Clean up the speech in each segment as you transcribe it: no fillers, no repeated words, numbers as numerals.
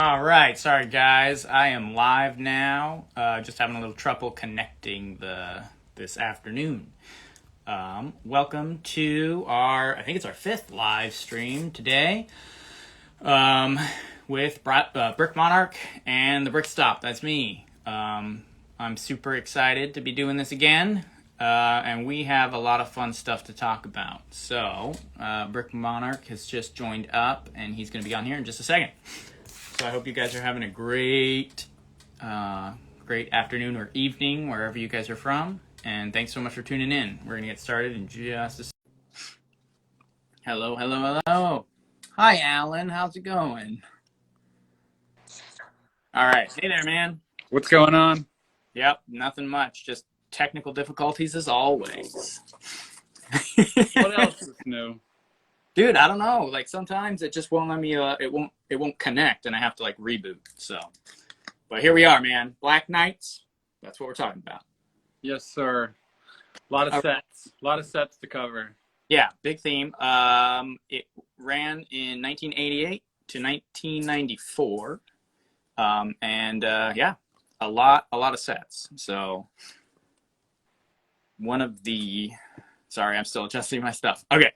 All right, sorry guys, I am live now. Just having a little trouble connecting this afternoon. Welcome to I think it's our fifth live stream today, with Brick Monarch and the Brick Stop. That's me. I'm super excited to be doing this again, and we have a lot of fun stuff to talk about. So, Brick Monarch has just joined up, and he's going to be on here in just a second. So I hope you guys are having a great afternoon or evening wherever you guys are from. And thanks so much for tuning in. We're going to get started in just a second. Hello, hello, hello. Hi, Alan. How's it going? All right. Hey there, man. What's going on? Yep, nothing much. Just technical difficulties as always. What else is new? Dude, I don't know. Like sometimes it just won't let me. It won't connect, and I have to like reboot. So, but here we are, man. Black Knights. That's what we're talking about. Yes, sir. A lot of sets. A lot of sets to cover. Yeah, big theme. It ran in 1988 to 1994, and yeah, a lot of sets. So, one of the. Sorry, I'm still adjusting my stuff. Okay.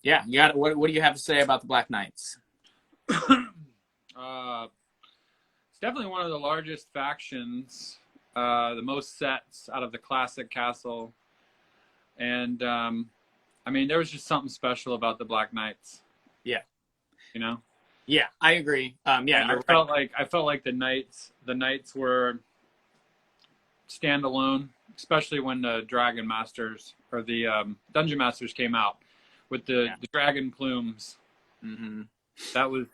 Yeah, you got what do you have to say about the Black Knights? It's definitely one of the largest factions, the most sets out of the classic castle, and I mean, there was just something special about the Black Knights. Yeah, you know. Yeah, I agree. Yeah, I felt like the knights were standalone, especially when the Dragon Masters or the Dungeon Masters came out with the dragon plumes. Mm-hmm. That was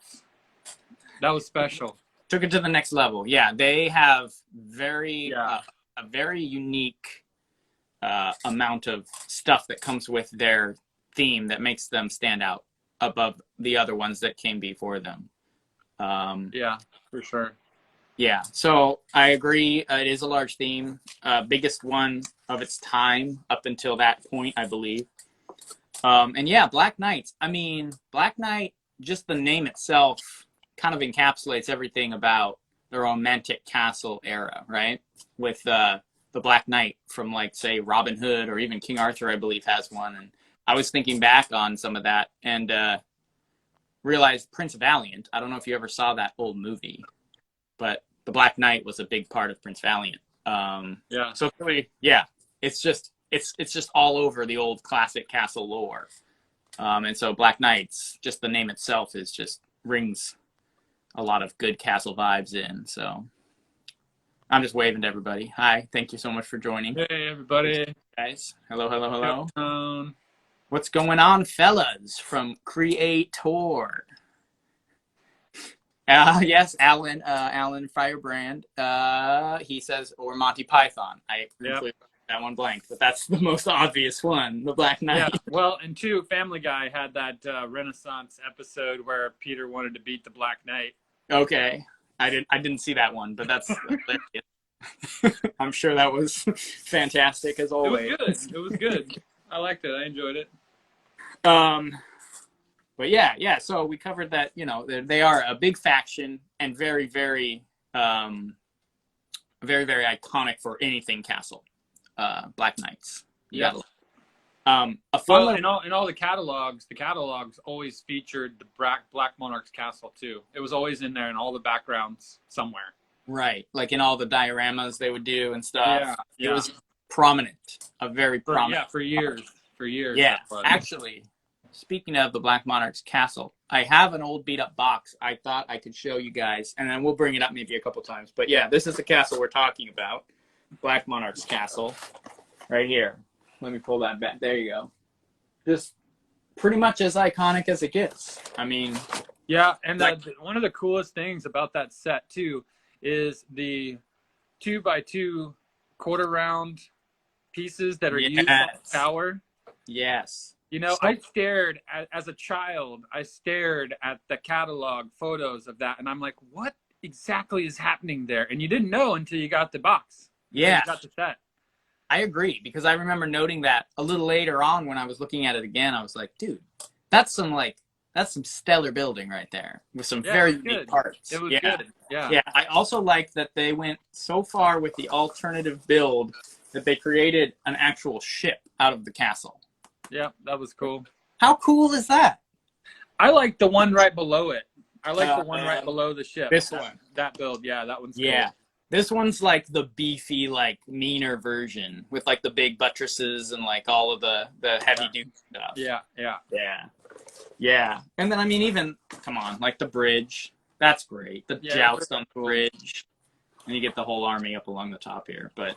special. Took it to the next level. Yeah, they have a very unique amount of stuff that comes with their theme that makes them stand out above the other ones that came before them. Yeah, for sure. Yeah, so I agree. It is a large theme, biggest one of its time up until that point, I believe. And yeah, Black Knights. I mean, Black Knight, just the name itself kind of encapsulates everything about the Romantic Castle era, right? With the Black Knight from, like, say, Robin Hood or even King Arthur, I believe, has one. And I was thinking back on some of that and realized Prince Valiant. I don't know if you ever saw that old movie, but the Black Knight was a big part of Prince Valiant. Yeah. So really, yeah, it's just all over the old classic castle lore. And so Black Knights, just the name itself is just rings a lot of good castle vibes in. So I'm just waving to everybody. Hi, thank you so much for joining. Hey, everybody. Guys, hello, hello, hello. Hey. What's going on, fellas, from Creator? Yes, Alan Firebrand. He says, or Monty Python. I completely that one blank, but that's the most obvious one, the Black Knight. Yeah, well, and two, Family Guy had that Renaissance episode where Peter wanted to beat the Black Knight. Okay, I didn't see that one, but that's hilarious. I'm sure that was fantastic as always. It was good. I liked it. I enjoyed it. But yeah. So we covered that. You know, they are a big faction and very, very, very, very iconic for anything castle. Black Knights. Yeah. In all the catalogs always featured the Black Monarch's castle too. It was always in there in all the backgrounds somewhere. Right, like in all the dioramas they would do and stuff. Yeah. It was prominent, very prominent. Yeah, for years. Yeah, actually, speaking of the Black Monarch's castle, I have an old beat-up box I thought I could show you guys, and then we'll bring it up maybe a couple times. But yeah, this is the castle we're talking about. Black Monarch's castle, right here. Let me pull that back. There you go. Just pretty much as iconic as it gets. I mean... Yeah, and one of the coolest things about that set, too, is the 2x2 quarter-round pieces that are used on the tower. Yes. You know, as a child, I stared at the catalog photos of that, and I'm like, what exactly is happening there? And you didn't know until you got the box. Yeah. You got the set. I agree, because I remember noting that a little later on when I was looking at it again. I was like, dude, that's that's some stellar building right there with some Yeah, it very was unique good. parts. It was Yeah. good. Yeah. Yeah, I also like that they went so far with the alternative build that they created an actual ship out of the castle. Yeah, that was cool. How cool is that? I like the one right below it. I like the one right Um, below the ship. this one. That build, yeah, that one's cool. Yeah. This one's like the beefy, like meaner version with like the big buttresses and like all of the heavy duty stuff. Yeah, yeah. Yeah. Yeah. And then I mean even come on, like the bridge. That's great. The joust on the bridge. And you get the whole army up along the top here. But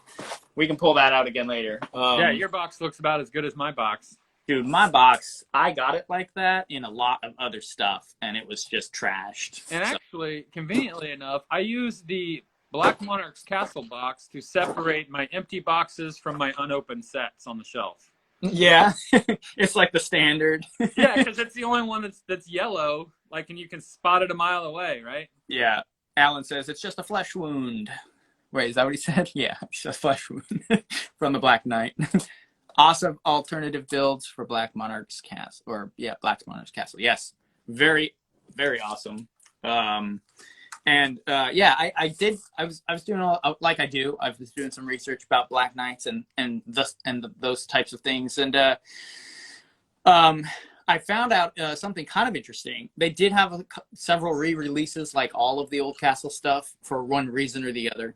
we can pull that out again later. Yeah, your box looks about as good as my box. Dude, my box, I got it like that in a lot of other stuff, and it was just trashed. And actually, conveniently enough, I use the Black Monarch's Castle box to separate my empty boxes from my unopened sets on the shelf. Yeah, it's like the standard. Yeah, because it's the only one that's yellow, like, and you can spot it a mile away, right? Yeah. Alan says it's just a flesh wound. Wait, is that what he said? Yeah, it's a flesh wound from the Black Knight. Awesome alternative builds for Black Monarch's Castle, or yeah, Black Monarch's Castle. Yes, very, very awesome. Yeah, I was doing like I do. I was doing some research about Black Knights and those types of things, and I found out something kind of interesting. They did have several re-releases, like all of the old castle stuff, for one reason or the other.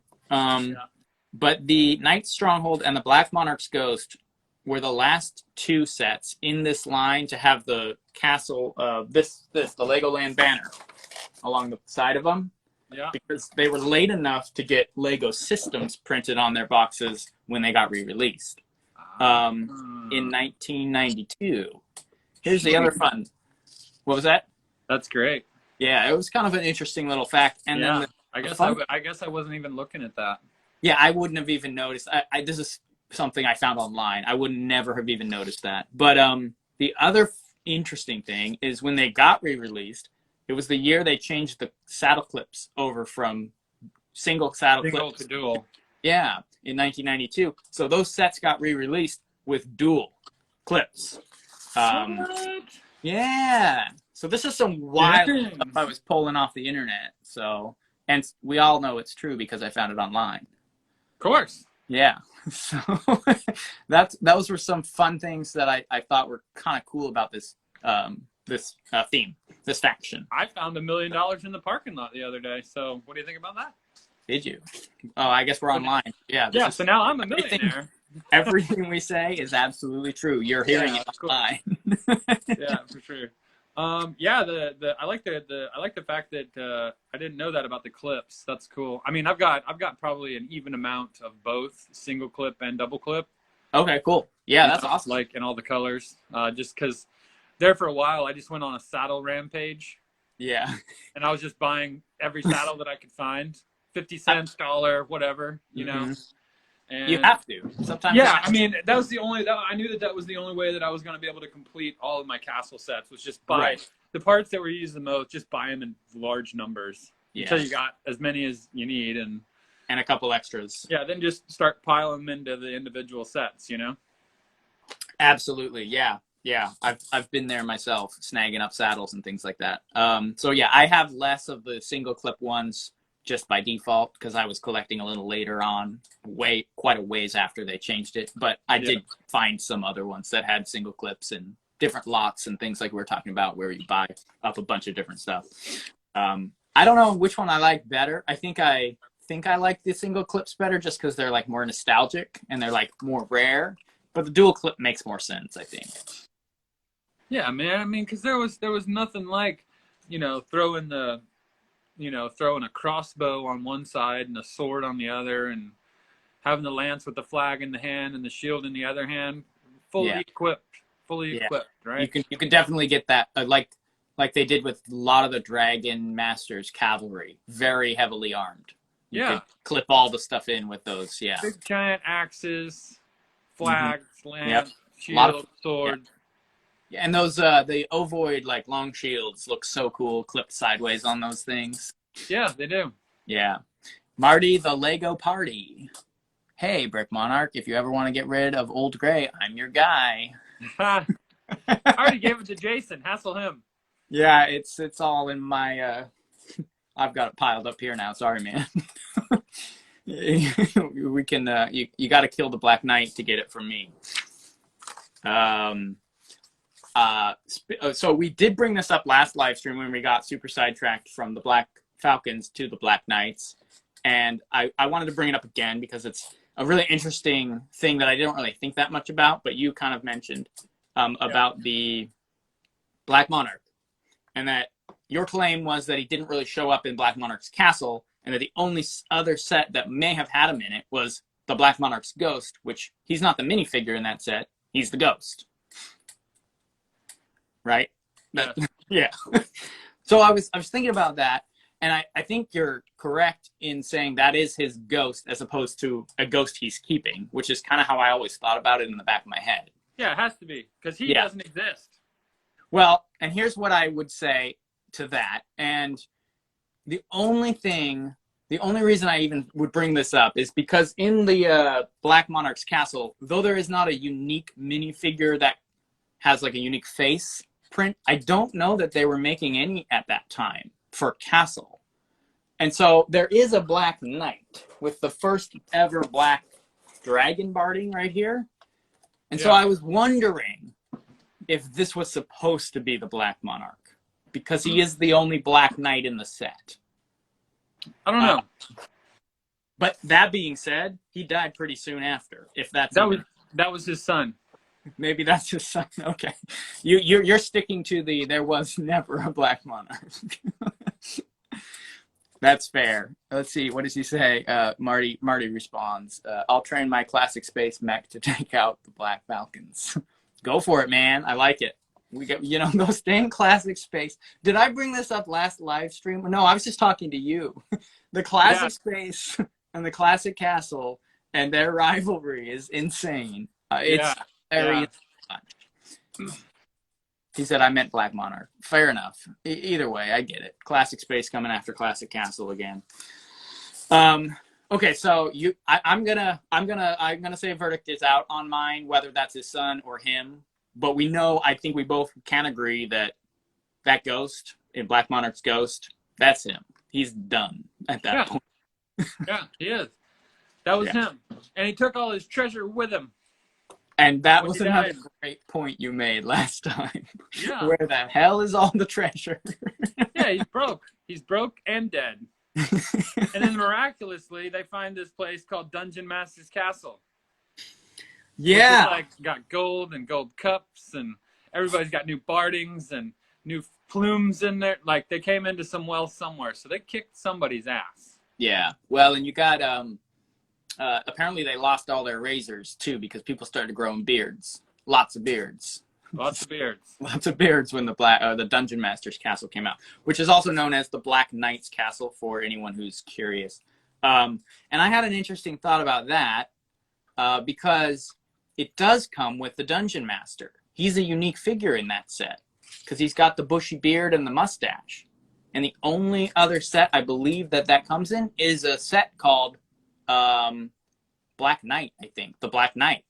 But the Knight's Stronghold and the Black Monarch's Ghost were the last two sets in this line to have the castle, the Legoland banner along the side of them. Yeah. Because they were late enough to get Lego systems printed on their boxes when they got re-released in 1992. Here's the other fun. What was that? That's great. Yeah, it was kind of an interesting little fact. And yeah, then I guess I wasn't even looking at that. Yeah, I wouldn't have even noticed. This is something I found online. I would never have even noticed that. But the other interesting thing is when they got re-released, it was the year they changed the saddle clips over from single clips to dual. Yeah, in 1992. So those sets got re-released with dual clips. What? Yeah. So this is some wild stuff I was pulling off the internet. So, and we all know it's true because I found it online. Of course. Yeah. So those were some fun things that I thought were kind of cool about this theme, this faction. I found $1 million in the parking lot the other day. So what do you think about that? Did you? Oh, I guess we're online. Yeah. Yeah. So now I'm a millionaire. Everything we say is absolutely true. You're hearing it online. Yeah, for sure. Yeah, I like the fact that I didn't know that about the clips. That's cool. I mean, I've got probably an even amount of both single clip and double clip. Okay, cool. Yeah, that's awesome. Like in all the colors. Just because there for a while, I just went on a saddle rampage. Yeah. And I was just buying every saddle that I could find, 50 cents, dollar, whatever, you know. And you have to sometimes. Yeah, I mean, that was the only. I knew that was the only way that I was going to be able to complete all of my castle sets was just buy the parts that were used the most. Just buy them in large numbers until you got as many as you need, and a couple extras. Yeah, then just start piling them into the individual sets. You know. Absolutely, yeah. I've been there myself, snagging up saddles and things like that. So yeah, I have less of the single clip ones just by default because I was collecting a little later on, quite a ways after they changed it. But I did find some other ones that had single clips and different lots and things like we were talking about where you buy up a bunch of different stuff. I don't know which one I like better. I think I like the single clips better just because they're like more nostalgic and they're like more rare. But the dual clip makes more sense, I think. Yeah, man. I mean, because there was nothing like, throwing a crossbow on one side and a sword on the other, and having the lance with the flag in the hand and the shield in the other hand, fully equipped, right? You can definitely get that, like they did with a lot of the Dragon Masters cavalry, very heavily armed. You could clip all the stuff in with those. Yeah, big giant axes, flags, lance, shield, sword. Yeah, and those the ovoid like long shields look so cool, clipped sideways on those things. Yeah, they do. Yeah. Marty the Lego Party. Hey, Brick Monarch, if you ever want to get rid of Old Gray, I'm your guy. I already gave it to Jason. Hassle him. Yeah, it's all in my. I've got it piled up here now. Sorry, man. We can. You got to kill the Black Knight to get it from me. So we did bring this up last live stream when we got super sidetracked from the Black Falcons to the Black Knights, and I wanted to bring it up again because it's a really interesting thing that I didn't really think that much about, but you kind of mentioned about the Black Monarch, and that your claim was that he didn't really show up in Black Monarch's castle, and that the only other set that may have had him in it was the Black Monarch's ghost, which he's not the minifigure in that set, he's the ghost. Right? Yes. Yeah. So I was thinking about that, and I think you're correct in saying that is his ghost as opposed to a ghost he's keeping, which is kind of how I always thought about it in the back of my head. Yeah, it has to be, because he doesn't exist. Well, and here's what I would say to that, and the only reason I even would bring this up is because in the Black Monarch's castle, though there is not a unique minifigure that has like a unique face print, I don't know that they were making any at that time for castle. And so there is a Black Knight with the first ever black dragon barding right here. And so I was wondering if this was supposed to be the Black Monarch, because he is the only Black Knight in the set. I don't know. But that being said, he died pretty soon after. If that's that was his son. Maybe that's his son. Okay, you're sticking to the there was never a Black Monarch. That's fair. Let's see. What does he say? Marty responds, I'll train my classic space mech to take out the Black Falcons. Go for it, man. I like it. We get, those dang classic space. Did I bring this up last live stream? No, I was just talking to you. The classic space and the classic castle and their rivalry is insane. It's very much. He said I meant Black Monarch. Fair enough. Either way, I get it. Classic space coming after classic castle again. Okay, so I'm gonna say a verdict is out on mine, whether that's his son or him. But I think we both can agree that ghost in Black Monarch's ghost, that's him. He's done at that point. Yeah, he is. That was him, and he took all his treasure with him. And that was another great point you made last time. Yeah. Where the hell is all the treasure? Yeah, he's broke. He's broke and dead. And then miraculously, they find this place called Dungeon Master's Castle. Yeah. Which is got gold and gold cups, and everybody's got new bardings and new plumes in there. Like, they came into some wealth somewhere, so they kicked somebody's ass. Yeah. Well, and you got... apparently they lost all their razors too because people started growing beards. Lots of beards. Lots of beards. Lots of beards when the Dungeon Master's Castle came out, which is also known as the Black Knight's Castle for anyone who's curious. And I had an interesting thought about that because it does come with the Dungeon Master. He's a unique figure in that set because he's got the bushy beard and the mustache. And the only other set I believe that comes in is a set called Black Knight, I think. The Black Knight.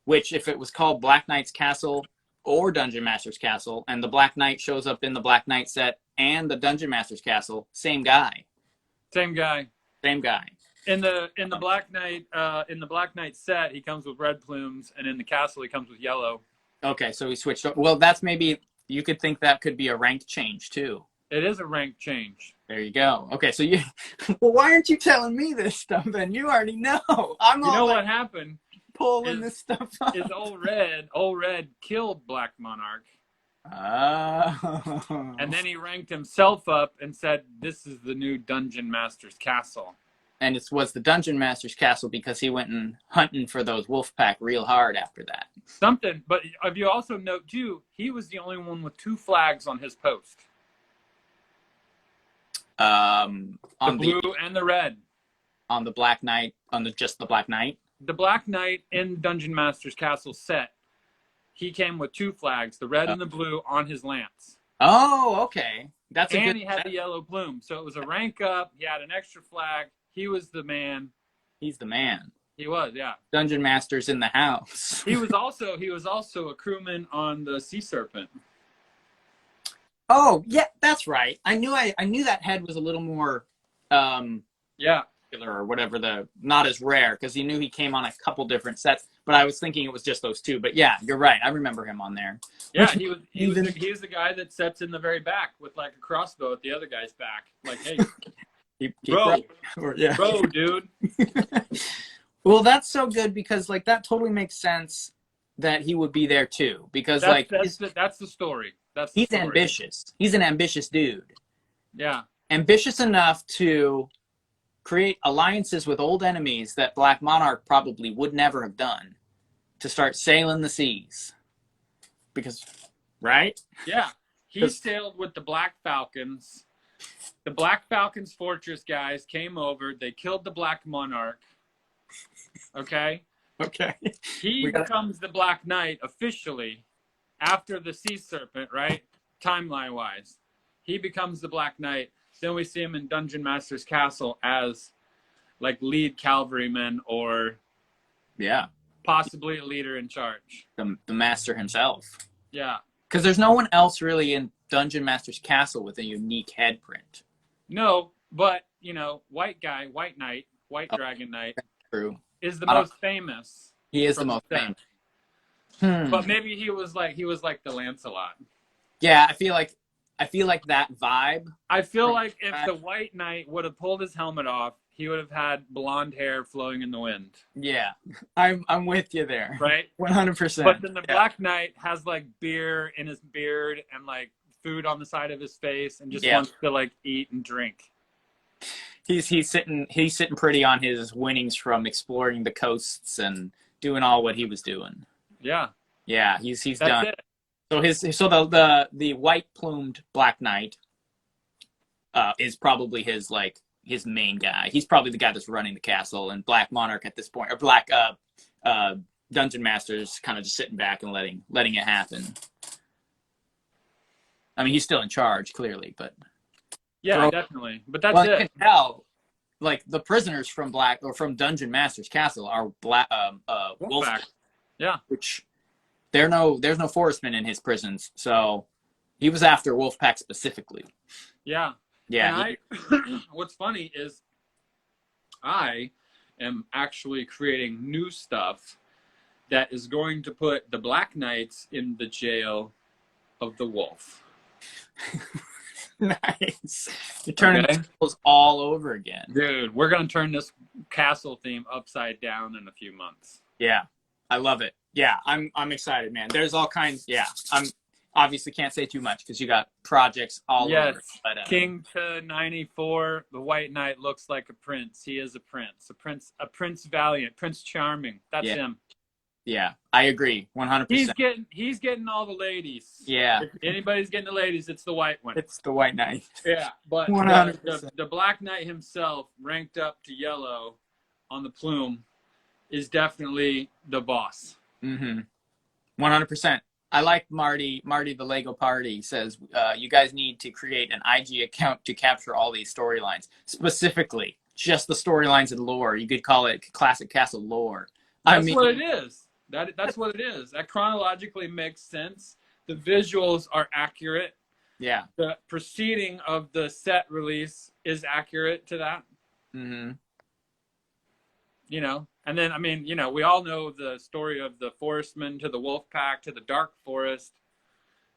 Which, if it was called Black Knight's Castle or Dungeon Master's Castle, and the Black Knight shows up in the Black Knight set and the Dungeon Master's Castle, same guy. Same guy. Same guy. In the Black Knight set, he comes with red plumes, and in the castle, he comes with yellow. Okay, so he switched. Well, that's maybe you could think that could be a rank change too. It is a rank change. There you go. Okay, so well, why aren't you telling me this stuff then? You already know. What happened? Pulling this stuff up. Is Old Red killed Black Monarch. Oh. And then he ranked himself up and said, this is the new Dungeon Master's Castle. And it was the Dungeon Master's Castle because he went and hunting for those wolf pack real hard after that. Something. But if you also note, too, he was the only one with 2 flags on his post. On the blue and the red. On the Black Knight, just the Black Knight? The Black Knight in Dungeon Master's Castle set, he came with 2 flags, the red and the blue, on his lance. Oh, okay. And he had the yellow plume. So it was a rank up. He had an extra flag. He was the man. He's the man. He was, yeah. Dungeon Master's in the house. He was also a crewman on the Sea Serpent. Oh, yeah, that's right. I knew that head was a little more Yeah. or whatever, the not as rare, because you knew he came on a couple different sets, but I was thinking it was just those two. But yeah, you're right. I remember him on there. Yeah, Which he was the guy that sets in the very back with like a crossbow at the other guy's back. Like, hey, keep bro, right. Or, yeah. bro, dude. Well, that's so good because like that totally makes sense that he would be there too, because like That's the story. That's the he's story. ambitious. He's an ambitious dude. Yeah. Ambitious enough to create alliances with old enemies that Black Monarch probably would never have done, to start sailing the seas. Because, right? Yeah. He sailed with the Black Falcons. The Black Falcons Fortress guys came over. They killed the Black Monarch. Okay? Okay. He becomes the Black Knight officially after the Sea Serpent, right? Timeline-wise. He becomes the Black Knight. Then we see him in Dungeon Master's Castle as like lead cavalryman or possibly a leader in charge. The master himself. Yeah. Because there's no one else really in Dungeon Master's Castle with a unique head print. No, but, you know, white guy, white knight, white dragon knight True. is the most famous. He is the most famous. But maybe he was like the Lancelot. Yeah, I feel like that vibe. I feel like if the White Knight would have pulled his helmet off, he would have had blonde hair flowing in the wind. Yeah, I'm with you there. Right? 100%. But then the Black Knight has like beer in his beard and like food on the side of his face and just wants to like eat and drink. He's sitting pretty on his winnings from exploring the coasts and doing all what he was doing. Yeah. Yeah, he's That's done. it. So the white plumed Black Knight is probably his main guy. He's probably the guy that's running the castle, and Black Monarch at this point, or Black Dungeon Master's kind of just sitting back and letting it happen. I mean, he's still in charge clearly, but definitely. But that's it. I can tell, like the prisoners from Dungeon Master's Castle are Wolfpack. Yeah, which. There's no forestmen in his prisons, so he was after Wolfpack specifically. Yeah. Yeah. And what's funny is I am actually creating new stuff that is going to put the Black Knights in the jail of the Wolf. Nice. You're turning tables all over again. Dude, we're going to turn this castle theme upside down in a few months. Yeah. I love it. Yeah, I'm excited, man. There's all kinds. Yeah, I'm obviously can't say too much because you got projects all over. Yes, King to 94. The White Knight looks like a prince. He is a prince. A prince valiant, Prince Charming. That's him. Yeah, I agree, 100%. He's getting all the ladies. Yeah. If anybody's getting the ladies, it's the white one. It's the White Knight. Yeah, but 100%. The Black Knight himself, ranked up to yellow on the plume, is definitely the boss. 100%. I like Marty the Lego Party says you guys need to create an IG account to capture all these storylines, specifically just the storylines and lore. You could call it Classic Castle lore. That's what it is. That's what it is. That chronologically makes sense. The visuals are accurate. Yeah. The proceeding of the set release is accurate to that. You know, and then, I mean, you know, we all know the story of the Forestmen to the Wolfpack to the Dark Forest.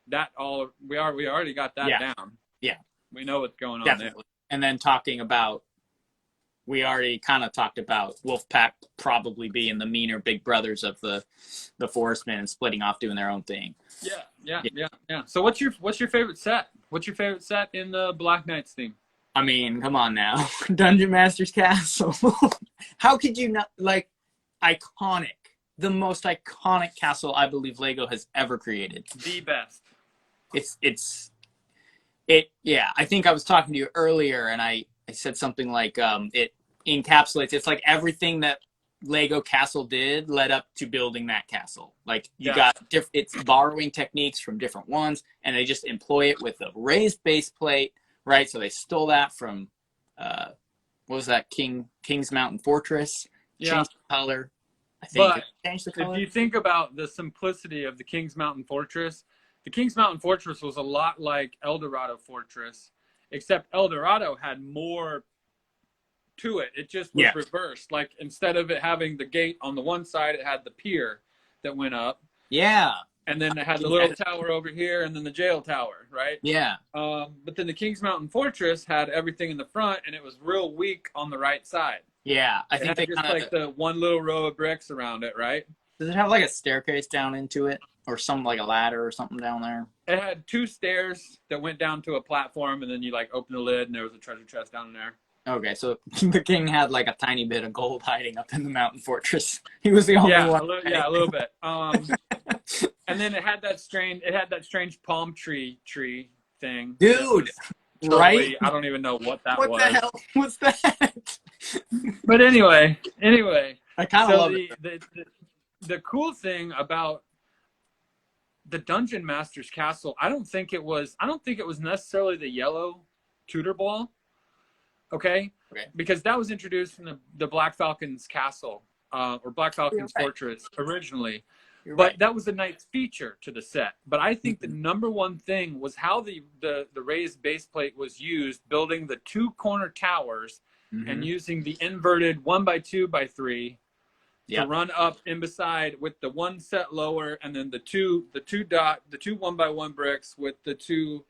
That all, we already got that down. Yeah. We know what's going on there. And then we already kind of talked about Wolfpack probably being the meaner big brothers of the Forestmen and splitting off doing their own thing. Yeah. So what's your favorite set? What's your favorite set in the Black Knights theme? I mean, come on now. Dungeon Master's Castle. How could you not, like, iconic. The most iconic castle I believe Lego has ever created. The best. Yeah, I think I was talking to you earlier and I said something like it encapsulates, it's like everything that Lego Castle did led up to building that castle. Like you got it's borrowing techniques from different ones and they just employ it with a raised base plate. Right, so they stole that from, what was that, King's Mountain Fortress? Yeah. Changed the color. I think but changed the color. If you think about the simplicity of the King's Mountain Fortress, The Kings Mountain Fortress was a lot like Eldorado Fortress, except Eldorado had more to it. It just was Yeah. reversed. Like instead of it having the gate on the one side, it had the pier that went up. Yeah. And then it had the little tower over here and then the jail tower, right? Yeah. But then the Kings Mountain Fortress had everything in the front and it was real weak on the right side. Yeah. I It think had they just kind of. like the one little row of bricks around it, right? Does it have like a staircase down into it, or some like a ladder or something down there? It had 2 stairs that went down to a platform, and then you like open the lid, and there was a treasure chest down there. Okay, so the king had like a tiny bit of gold hiding up in the mountain fortress. He was the only one. A little bit. And then it had that strange palm tree thing. Dude, Totally, right? I don't even know what that What was. the hell was that? But anyway, I kind of love it. The cool thing about the Dungeon Master's Castle, I don't think it was necessarily the yellow Tudor ball. Okay. Because that was introduced in the Black Falcon's castle, or Black Falcon's Fortress originally. But that was the knight's feature to the set. But I think the number one thing was how the raised base plate was used, building the 2 corner towers and using the inverted 1x2x3 to run up in beside with the 1 set lower, and then the two 1x1 bricks with the 2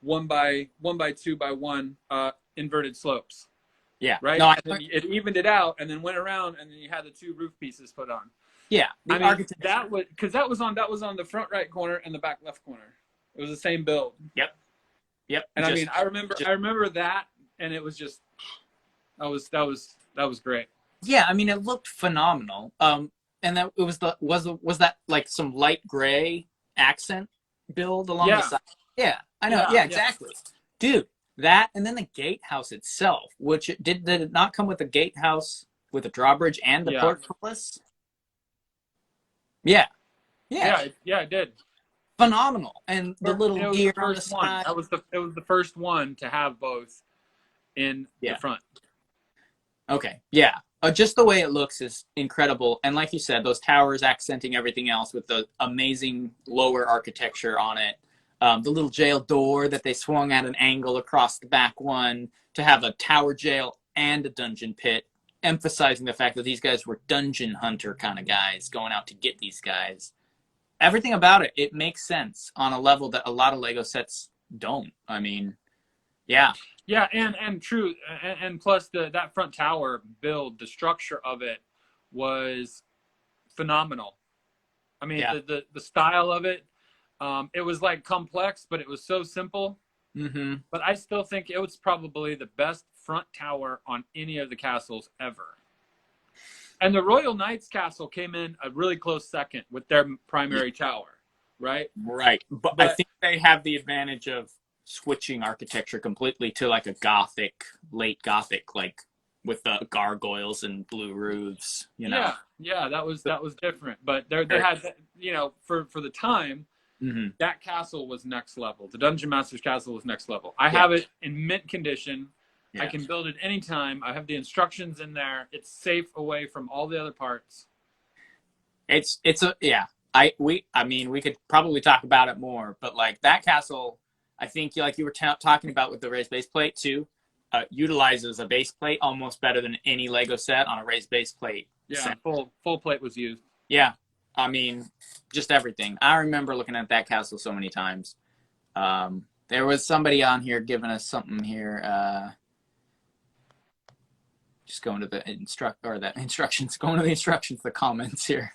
1x2x1 inverted slopes. Yeah. Right. No, it evened it out, and then went around, and then you had the 2 roof pieces put on. Yeah. That was on the front right corner and the back left corner. It was the same build. Yep. And I remember that, and it was just that was great. Yeah, I mean, it looked phenomenal. And that it was that like some light gray accent build along the side? Yeah, I know. Yeah, exactly. Dude, that, and then the gatehouse itself, which did it not come with a gatehouse with a drawbridge and the portcullis? Yeah, it did. Phenomenal. And the little gear on the side. It was the first one to have both in the front. Okay, yeah. Just the way it looks is incredible. And like you said, those towers accenting everything else with the amazing lower architecture on it. The little jail door that they swung at an angle across the back one to have a tower jail and a dungeon pit, emphasizing the fact that these guys were dungeon hunter kind of guys going out to get these guys. Everything about it, it makes sense on a level that a lot of Lego sets don't. I mean, yeah. Yeah, and true, and plus that front tower build, the structure of it was phenomenal. I mean, the style of it, it was like complex, but it was so simple. Mm-hmm. But I still think it was probably the best front tower on any of the castles ever. And the Royal Knights Castle came in a really close second with their primary tower, right? Right, but I think they have the advantage of switching architecture completely to like a late Gothic, like with the gargoyles and blue roofs, you know. Yeah, that was different. But they had, for the time, that castle was next level. The Dungeon Master's Castle was next level. I have it in mint condition. Yeah. I can build it anytime. I have the instructions in there. It's safe away from all the other parts. We could probably talk about it more, but like that castle, I think, like you were talking about with the raised base plate too, utilizes a base plate almost better than any Lego set on a raised base plate. Yeah, full plate was used. Yeah, I mean, just everything. I remember looking at that castle so many times. There was somebody on here giving us something here. Just going to the instructions, the comments here.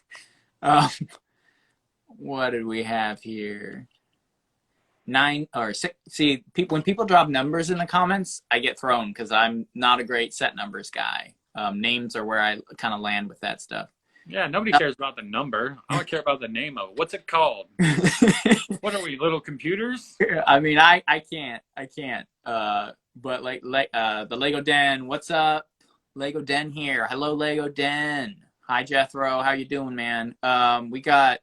What did we have here? 9 or 6. See, when people drop numbers in the comments, I get thrown because I'm not a great set numbers guy. Names are where I kind of land with that stuff. Yeah, nobody cares about the number. I don't care about the name of it. What's it called? What are we, little computers? I mean, I can't. But like the Lego Den, what's up? Lego Den here. Hello, Lego Den. Hi, Jethro. How you doing, man? We got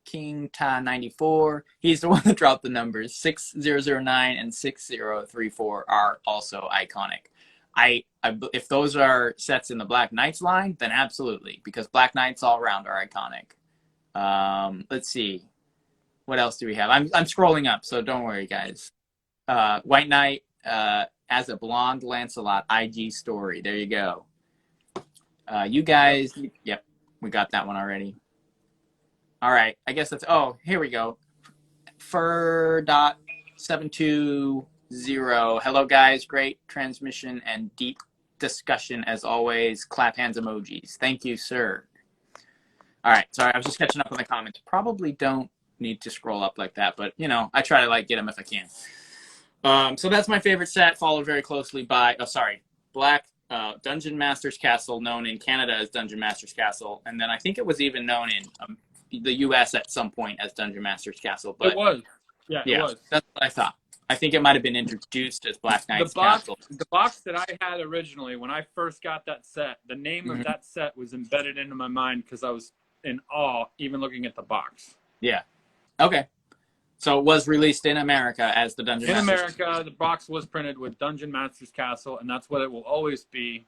King Ta 94. He's the one that dropped the numbers. 6009 and 6034 are also iconic. If those are sets in the Black Knights line, then absolutely, because Black Knights all around are iconic. Let's see. What else do we have? I'm scrolling up, so don't worry, guys. White Knight as a blonde Lancelot IG story. There you go. You guys, yep, we got that one already. All right, I guess that's. Oh, here we go. Fur.720. Hello, guys. Great transmission and deep discussion as always. Clap hands emojis. Thank you, sir. All right, sorry, I was just catching up on the comments. Probably don't need to scroll up like that, but you know, I try to like get them if I can. So that's my favorite set, followed very closely by Black Dungeon Master's Castle, known in Canada as Dungeon Master's Castle, and then I think it was even known in the U.S. at some point as Dungeon Master's Castle. But it was, yeah, it was. That's what I thought. I think it might have been introduced as Black Knight's Castle. The box that I had originally when I first got that set, the name of that set was embedded into my mind because I was in awe even looking at the box. Yeah. Okay. So it was released in America as the Dungeon Master's. In America, the box was printed with Dungeon Master's Castle, and that's what it will always be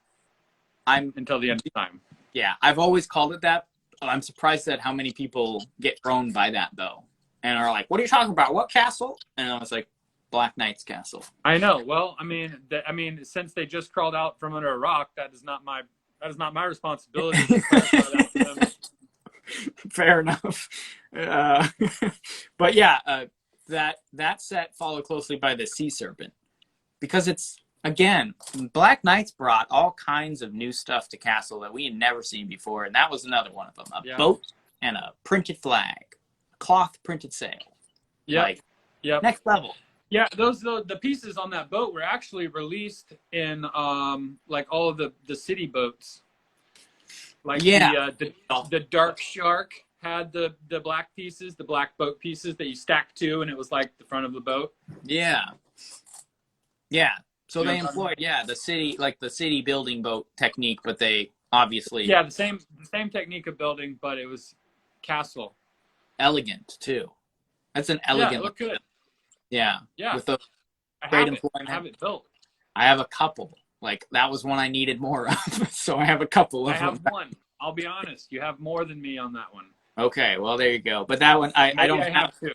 until the end of time. Yeah, I've always called it that. I'm surprised at how many people get thrown by that, though, and are like, what are you talking about? What castle? And I was like, Black Knight's Castle. I know. Well, I mean, since they just crawled out from under a rock, that is not my responsibility to clarify that to them. Fair enough. But yeah, that set followed closely by the Sea Serpent, because it's, again, Black Knights brought all kinds of new stuff to Castle that we had never seen before, and that was another one of them. A boat and a printed flag, a cloth printed sail. Yeah. Next level. Yeah, the pieces on that boat were actually released in like all of the city boats. Like the Dark Shark had the black pieces, the black boat pieces that you stacked to, and it was like the front of the boat. Yeah. Yeah. So they employed the city building boat technique, but they obviously the same technique of building, but it was castle. Elegant too. That's an elegant. Yeah, it looked good. Yeah. Yeah. With the I have it built. I have a couple. Like, that was one I needed more of, so I have a couple of them. I have one. I'll be honest. You have more than me on that one. Okay, well, there you go. But that one, I don't have two.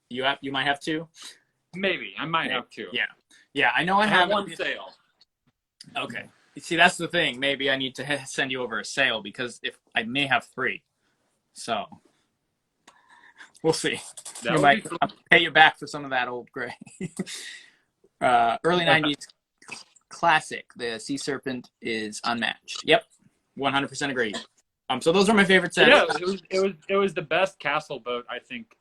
You might have two? Maybe. I might have two. Yeah. Yeah, I know I have one sale. Okay. See, that's the thing. Maybe I need to send you over a sale, because if I may have three. So, we'll see. I might pay you back for some of that old gray. Early 90s classic. The Sea Serpent is unmatched. Yep. 100% agree. So those are my favorite sets. Yeah, it was the best castle boat I think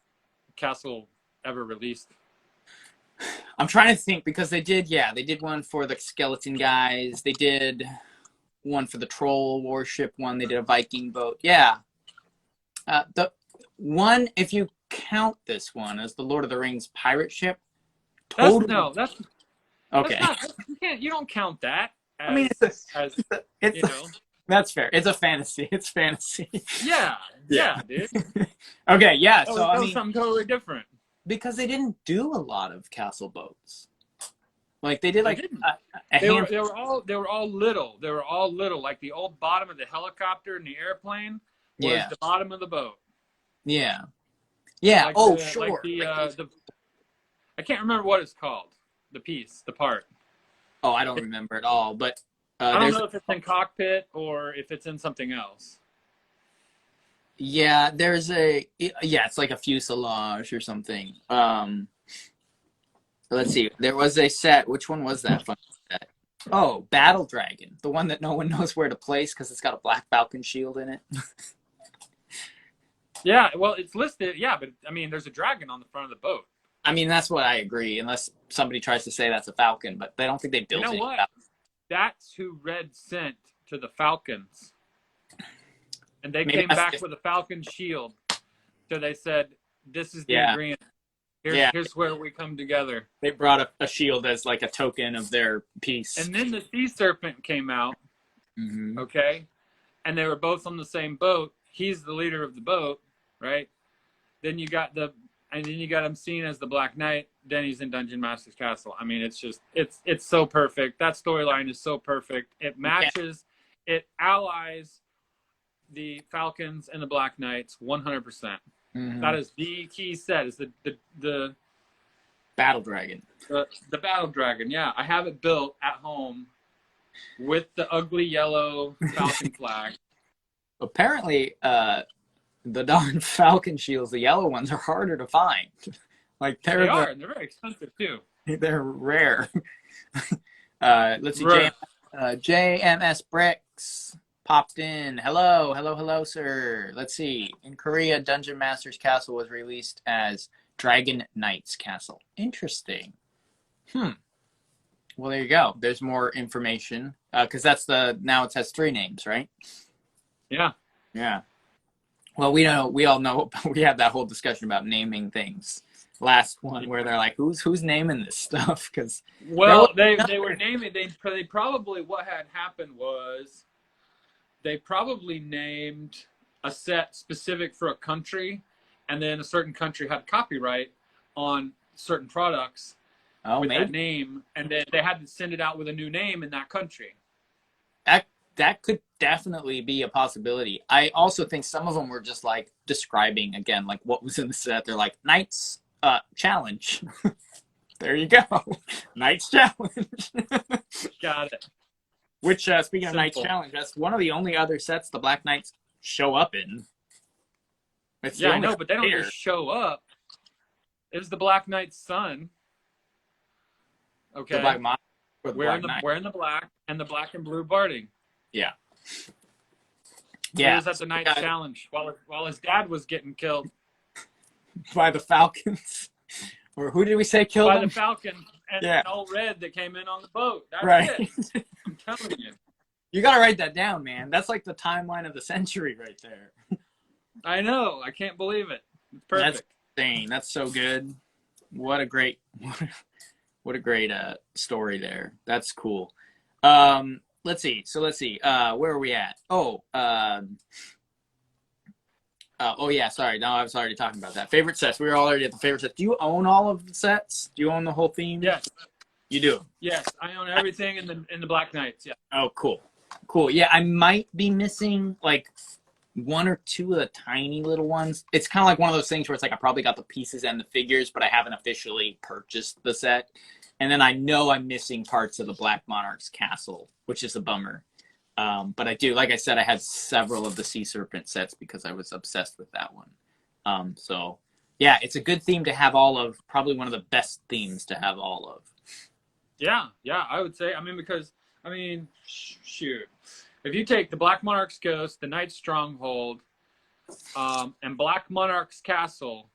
Castle ever released. I'm trying to think, because they did one for the skeleton guys. They did one for the troll warship one. They did a Viking boat. Yeah. The one, if you count this one as the Lord of the Rings pirate ship. That's okay. You don't count that. I mean, that's fair. It's a fantasy. It's fantasy. Yeah, dude. Okay, yeah. That was something totally different. Because they didn't do a lot of castle boats. Like, they did they were all little. They were all little. Like, the old bottom of the helicopter and the airplane was the bottom of the boat. Yeah. Yeah. Like sure. I can't remember what it's called. The part. Oh, I don't remember at all. But I don't know if it's in cockpit or if it's in something else. Yeah, it's like a fuselage or something. Let's see. There was a set. Which one was that fun set? Oh, Battle Dragon. The one that no one knows where to place because it's got a black Falcon shield in it. Yeah, well, it's listed. Yeah, but I mean, there's a dragon on the front of the boat. I mean, that's what I agree, unless somebody tries to say that's a Falcon, but they don't think they built it. You know what? That's who Red sent to the Falcons. And they came back with a Falcon shield. So they said, this is the agreement. Here's where we come together. They brought a shield as like a token of their peace. And then the Sea Serpent came out. Mm-hmm. Okay? And they were both on the same boat. He's the leader of the boat, right? Then you got him seen as the Black Knight. Then he's in Dungeon Master's Castle. I mean, it's so perfect. That storyline is so perfect. It matches, it allies the Falcons and the Black Knights 100%. Mm-hmm. That is the key set. Is the Battle Dragon. the battle dragon. Yeah, I have it built at home with the ugly yellow Falcon flag. Apparently, the darn Falcon shields, the yellow ones, are harder to find. Like They are, and they're very expensive too. they're rare. Let's see, Rare. JMS Bricks popped in. Hello, hello, hello, sir. Let's see. In Korea, Dungeon Master's Castle was released as Dragon Knight's Castle. Interesting. Well, there you go. There's more information because now it has 3 names, right? Yeah. Yeah. Well, we all know we had that whole discussion about naming things. Last one where they're like, who's naming this stuff? Because they were naming. They probably what had happened was they probably named a set specific for a country, and then a certain country had copyright on certain products with that name, and then they had to send it out with a new name in that country. That could definitely be a possibility. I also think some of them were just like describing again like what was in the set. They're like Knights Challenge. There you go. Knights Challenge. Got it. Which speaking of Knights Challenge, that's one of the only other sets the Black Knights show up in. I know, but they don't just show up. It's the Black Knight's son. Okay. The Black Monarch. Wearing the black and the black and blue barding. Yeah. He was at the Knight's Challenge while his dad was getting killed by the Falcons. Or who did we say killed him? By the Falcons and an old red that came in on the boat. That's it. I'm telling you. You got to write that down, man. That's like the timeline of the century right there. I know. I can't believe it. It's perfect. That's insane. That's so good. What a great story there. That's cool. Let's see. Where are we at? Yeah. Sorry. No, I was already talking about that. Favorite sets. We were already at the favorite sets. Do you own all of the sets? Do you own the whole theme? Yes. You do? Yes. I own everything in the Black Knights. Yeah. Oh, cool. Yeah, I might be missing like 1 or 2 of the tiny little ones. It's kind of like one of those things where it's like I probably got the pieces and the figures, but I haven't officially purchased the set. And then I know I'm missing parts of the Black Monarch's castle, which is a bummer. But I do, like I said, I had several of the Sea Serpent sets because I was obsessed with that one. So, yeah, it's a good theme to have all of. Probably one of the best themes to have all of. Yeah, I would say. Shoot. If you take the Black Monarch's Ghost, the Knight's Stronghold, and Black Monarch's Castle,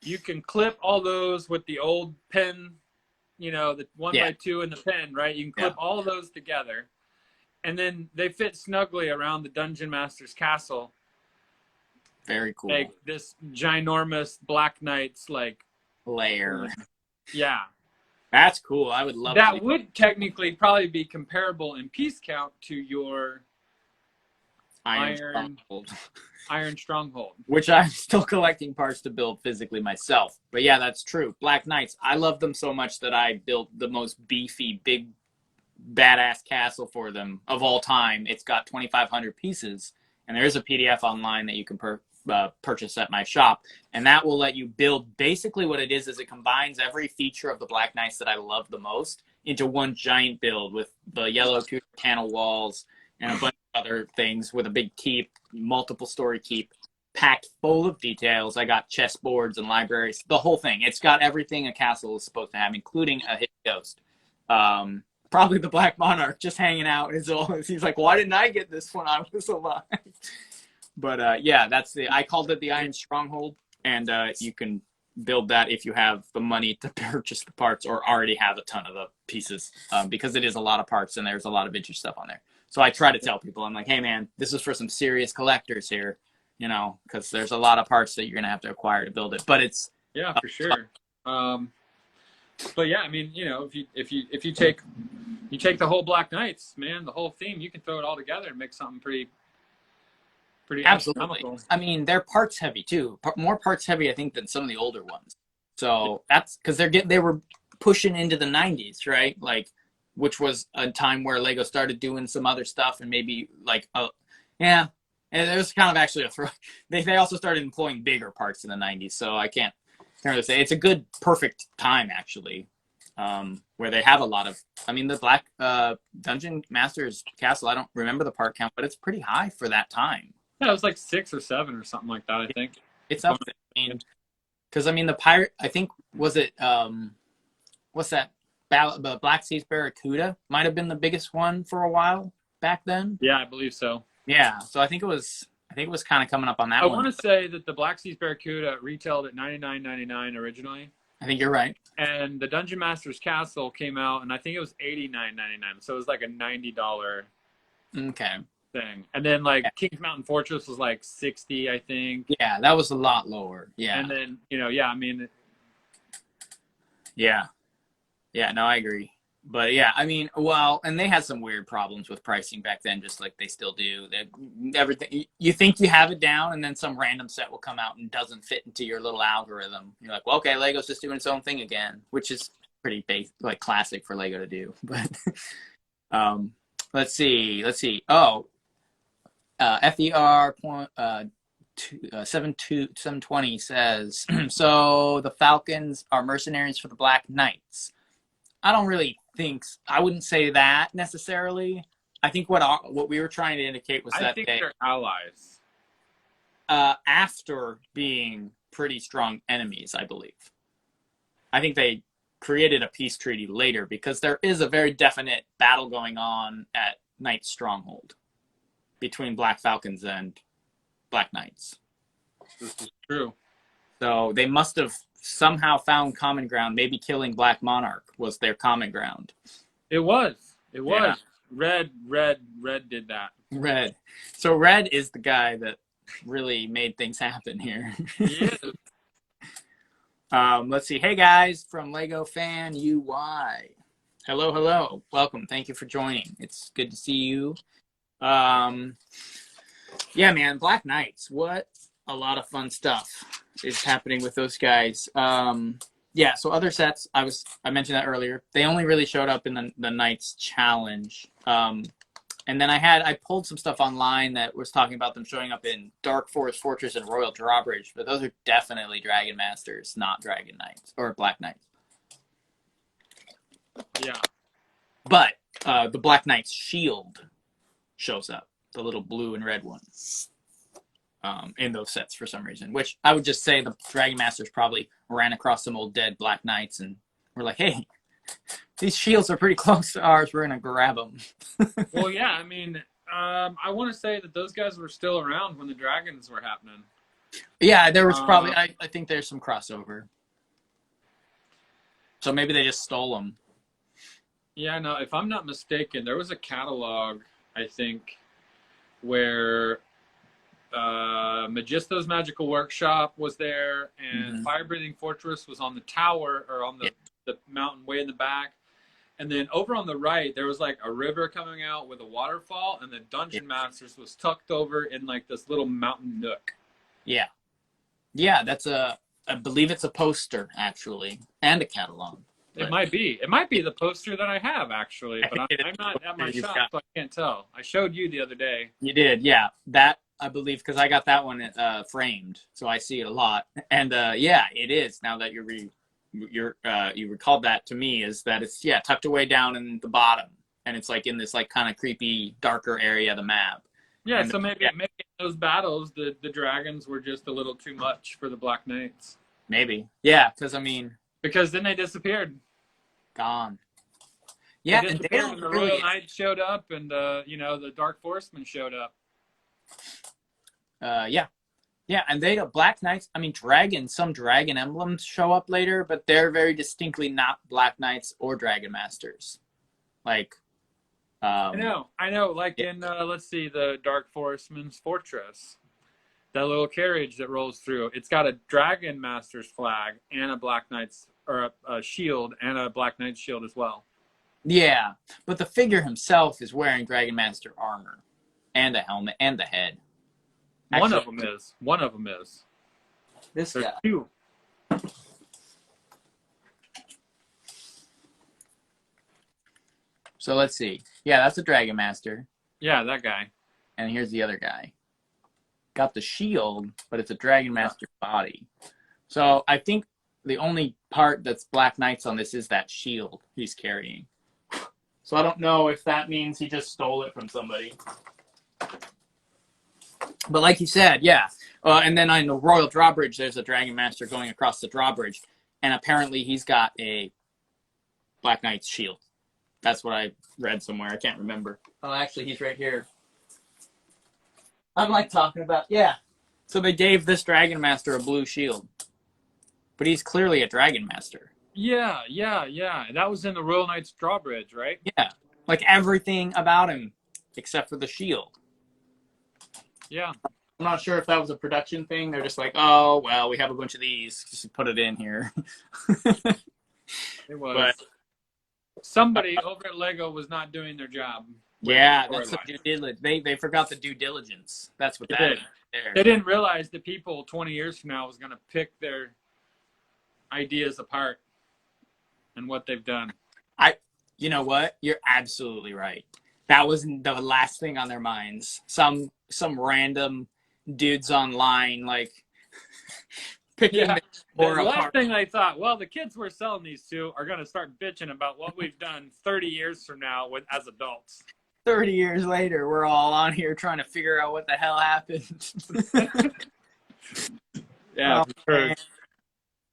you can clip all those with the old pen, the 1x2 and the pen, right? You can clip all of those together. And then they fit snugly around the Dungeon Master's Castle. Very cool. Like this ginormous Black Knight's lair. Yeah. That's cool. I would love that. Would technically probably be comparable in piece count to your Iron Stronghold. Which I'm still collecting parts to build physically myself. But yeah, that's true. Black Knights, I love them so much that I built the most beefy, big, badass castle for them of all time. It's got 2,500 pieces, and there is a PDF online that you can purchase at my shop, and that will let you build. Basically what it is it combines every feature of the Black Knights that I love the most into one giant build with the yellow panel walls and a bunch of other things with a big keep, multiple story keep, packed full of details. I got chessboards and libraries, the whole thing. It's got everything a castle is supposed to have, including a hidden ghost. Probably the Black Monarch just hanging out. He's like, why didn't I get this when I was alive? But yeah, I called it the Iron Stronghold, and you can build that if you have the money to purchase the parts or already have a ton of the pieces, because it is a lot of parts and there's a lot of vintage stuff on there. So I try to tell people, I'm like, hey man, this is for some serious collectors here, because there's a lot of parts that you're gonna have to acquire to build it. But it's for sure. But yeah, if you take the whole Black Knights, man, the whole theme, you can throw it all together and make something pretty absolutely. Astronomical. They're parts heavy too. More parts heavy, I think, than some of the older ones. So that's because they were pushing into the 90s, right? Which was a time where Lego started doing some other stuff, and maybe And it was kind of actually a throw. They also started employing bigger parts in the 90s, so I can't really say. It's a good, perfect time, actually, where they have a lot of. I mean, the Black Dungeon Master's Castle, I don't remember the part count, but it's pretty high for that time. Yeah, it was like 6 or 7 or something like that, I think. It's up there. I mean, because, I mean, the pirate, I think, was it, what's that? The Black Sea's Barracuda might have been the biggest one for a while back then. Yeah, I believe so. Yeah, so I think it was kind of coming up on that I one. want to say that the Black Sea's Barracuda retailed at $99.99 originally. I think you're right. And the Dungeon Master's Castle came out, and I think it was $89.99. So it was like a $90 Okay. thing. And then like Kings Mountain Fortress was like 60, I think. Yeah, that was a lot lower. Yeah. And then, yeah, I mean. Yeah. Yeah, no, I agree. But yeah, I mean, well, and they had some weird problems with pricing back then, just like they still do. Everything you think you have it down, and then some random set will come out and doesn't fit into your little algorithm. You're like, well, okay, Lego's just doing its own thing again, which is pretty like classic for Lego to do. But let's see. Oh, FER point 720 says so. The Falcons are mercenaries for the Black Knights. I don't really think. I wouldn't say that necessarily. I think what we were trying to indicate was that they're allies. After being pretty strong enemies, I believe. I think they created a peace treaty later because there is a very definite battle going on at Knight's Stronghold between Black Falcons and Black Knights. This is true. So they must have somehow found common ground. Maybe killing Black Monarch was their common ground. It was. Yeah. Red did that. Red. So Red is the guy that really made things happen here. He is. Let's see. Hey guys, from Lego Fan UI. Hello. Welcome. Thank you for joining. It's good to see you. Yeah, man. Black Knights. What a lot of fun stuff is happening with those guys. Yeah, so other sets, I mentioned that earlier. They only really showed up in the Knights Challenge. And then I pulled some stuff online that was talking about them showing up in Dark Forest Fortress and Royal Drawbridge, but those are definitely Dragon Masters, not Dragon Knights or Black Knights. Yeah. But the Black Knight's shield shows up, the little blue and red one. In those sets for some reason, which I would just say the Dragon Masters probably ran across some old dead Black Knights and were like, hey, these shields are pretty close to ours. We're going to grab them. Well, yeah, I mean, I want to say that those guys were still around when the Dragons were happening. Yeah, there was probably, I think there's some crossover. So maybe they just stole them. Yeah, no, if I'm not mistaken, there was a catalog, I think, where Magisto's Magical Workshop was there, and Fire Breathing Fortress was on the tower or on the mountain way in the back. And then over on the right, there was like a river coming out with a waterfall, and the Dungeon Masters was tucked over in like this little mountain nook. Yeah. Yeah, I believe it's a poster, actually, and a catalog. It might be. It might be the poster that I have, actually, but I'm not at my shop, so I can't tell. I showed you the other day. You did, yeah. That, I believe, because I got that one framed, so I see it a lot. And yeah, it is. Now that you recalled that to me, is that it's tucked away down in the bottom, and it's like in this like kind of creepy, darker area of the map. Yeah, and so maybe in those battles, the dragons were just a little too much for the Black Knights. Maybe, yeah, because then they disappeared. Gone. Yeah, and the Royal Knights showed up, and the Dark Forestmen showed up. Yeah, and Black Knights. I mean, some dragon emblems show up later, but they're very distinctly not Black Knights or Dragon Masters. Like, I know. Like in let's see, the Dark Forestman's Fortress, that little carriage that rolls through. It's got a Dragon Master's flag and a Black Knight's or a shield and a Black Knight's shield as well. Yeah, but the figure himself is wearing Dragon Master armor and a helmet and the head. One of them is. This There's guy. Two. So let's see. Yeah, that's a Dragon Master. Yeah, that guy. And here's the other guy. got the shield, but it's a Dragon Master body. So I think the only part that's Black Knight's on this is that shield he's carrying. So I don't know if that means he just stole it from somebody. But like you said, yeah. And then on the Royal Drawbridge, there's a Dragon Master going across the drawbridge. And apparently he's got a Black Knight's shield. That's what I read somewhere. I can't remember. Oh, actually, he's right here. I'm like talking about, yeah. So they gave this Dragon Master a blue shield. But he's clearly a Dragon Master. Yeah. That was in the Royal Knight's Drawbridge, right? Yeah. Like everything about him except for the shield. Yeah. I'm not sure if that was a production thing. They're just like, oh, well, we have a bunch of these. Just put it in here. It was. But somebody over at Lego was not doing their job. Yeah, that's the due diligence. They forgot the due diligence. That's what that is. They didn't realize that people 20 years from now was going to pick their ideas apart and what they've done. You know what? You're absolutely right. That was the last thing on their minds. Some random dudes online like picking the last thing they thought, well, the kids we're selling these to are going to start bitching about what we've done 30 years from now as adults. 30 years later, we're all on here trying to figure out what the hell happened. Yeah, true.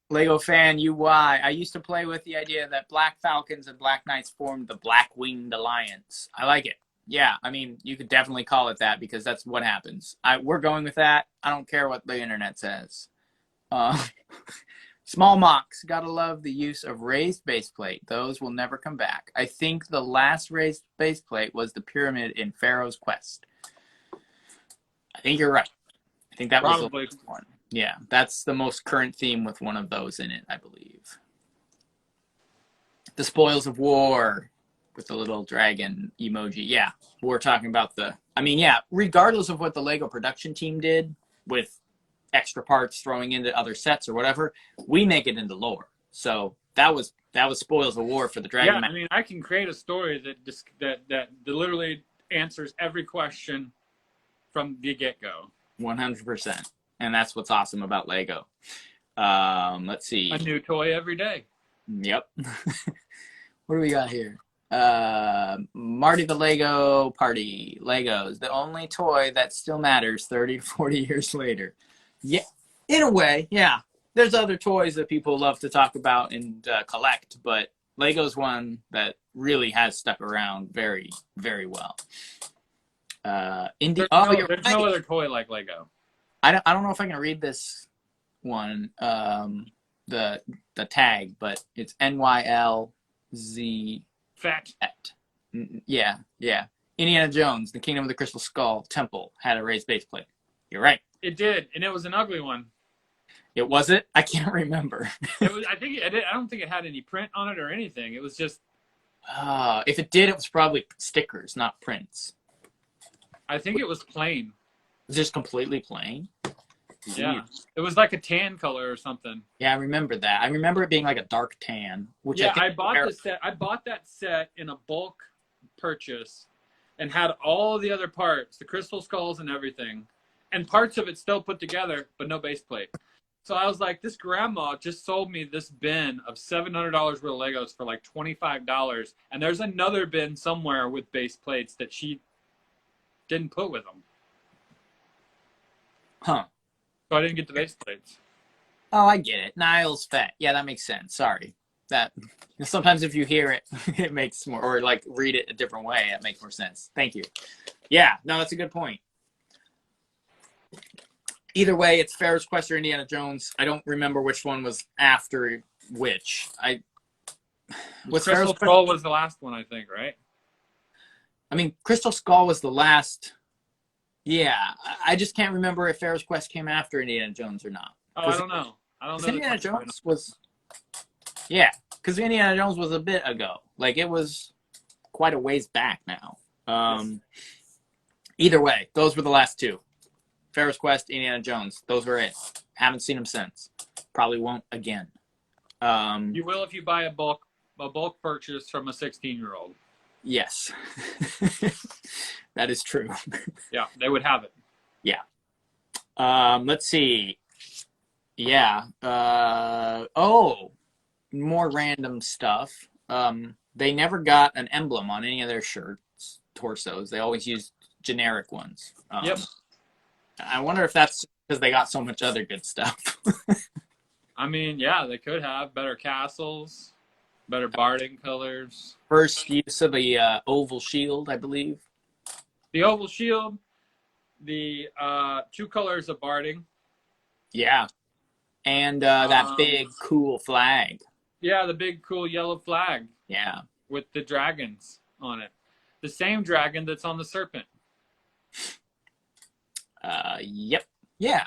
Lego fan UY. I used to play with the idea that Black Falcons and Black Knights formed the Black Winged Alliance. I like it. Yeah, I mean, you could definitely call it that because that's what happens. We're going with that. I don't care what the internet says. Small Mox. Gotta love the use of raised base plate. Those will never come back. I think the last raised base plate was the pyramid in Pharaoh's Quest. I think you're right. I think that was the last one. Yeah, that's the most current theme with one of those in it, I believe. The Spoils of War with the little dragon emoji. Yeah, we're talking about regardless of what the Lego production team did with extra parts throwing into other sets or whatever, we make it into lore. So that was Spoils of War for the Dragon. Yeah, I mean, I can create a story that literally answers every question from the get-go. 100%. And that's what's awesome about Lego. Let's see. A new toy every day. Yep. What do we got here? Marty the Lego Party. Legos, the only toy that still matters 30 to 40 years later. Yeah, in a way, yeah. There's other toys that people love to talk about and collect, but Lego's one that really has stuck around very, very well. There's no other toy like Lego. I don't know if I can read this one, the tag, but it's NYLZ. Fat. Yeah. Indiana Jones, the Kingdom of the Crystal Skull Temple had a raised base plate. You're right. It did, and it was an ugly one. It was it? I can't remember. It was. I don't think it had any print on it or anything. It was just. If it did, it was probably stickers, not prints. I think it was plain. It was just completely plain. Yeah, it was like a tan color or something. Yeah, I remember that. I remember it being like a dark tan. Which I bought the set. I bought that set in a bulk purchase, and had all the other parts, the crystal skulls and everything, and parts of it still put together, but no base plate. So I was like, this grandma just sold me this bin of $700 worth of Legos for like $25, and there's another bin somewhere with base plates that she didn't put with them. Huh. So I didn't get the base plates. Oh, I get it. Niles Fett. Yeah, that makes sense. Sorry. That sometimes if you hear it, it makes more, or like read it a different way, it makes more sense. Thank you. Yeah, no, that's a good point. Either way, it's Pharaoh's Quest or Indiana Jones. I don't remember which one was after which. Crystal Skull was the last one, I think, right? I mean, Crystal Skull was the last. Yeah, I just can't remember if Pharaoh's Quest came after Indiana Jones or not. Oh, I don't know. Indiana Jones was. Yeah, because Indiana Jones was a bit ago. Like, it was quite a ways back now. Either way, those were the last two. Pharaoh's Quest, Indiana Jones. Those were it. Haven't seen them since. Probably won't again. You will if you buy a bulk purchase from a 16-year-old. Yes. That is true. Yeah, they would have it. Yeah. Let's see. Yeah. Oh, more random stuff. They never got an emblem on any of their shirts, torsos. They always used generic ones. Yep. I wonder if that's because they got so much other good stuff. I mean, yeah, they could have better castles, better barding colors. First use of the oval shield, I believe. The oval shield, the two colors of barding. Yeah. And that big, cool flag. Yeah, the big, cool yellow flag. Yeah. With the dragons on it. The same dragon that's on the serpent. Yep. Yeah.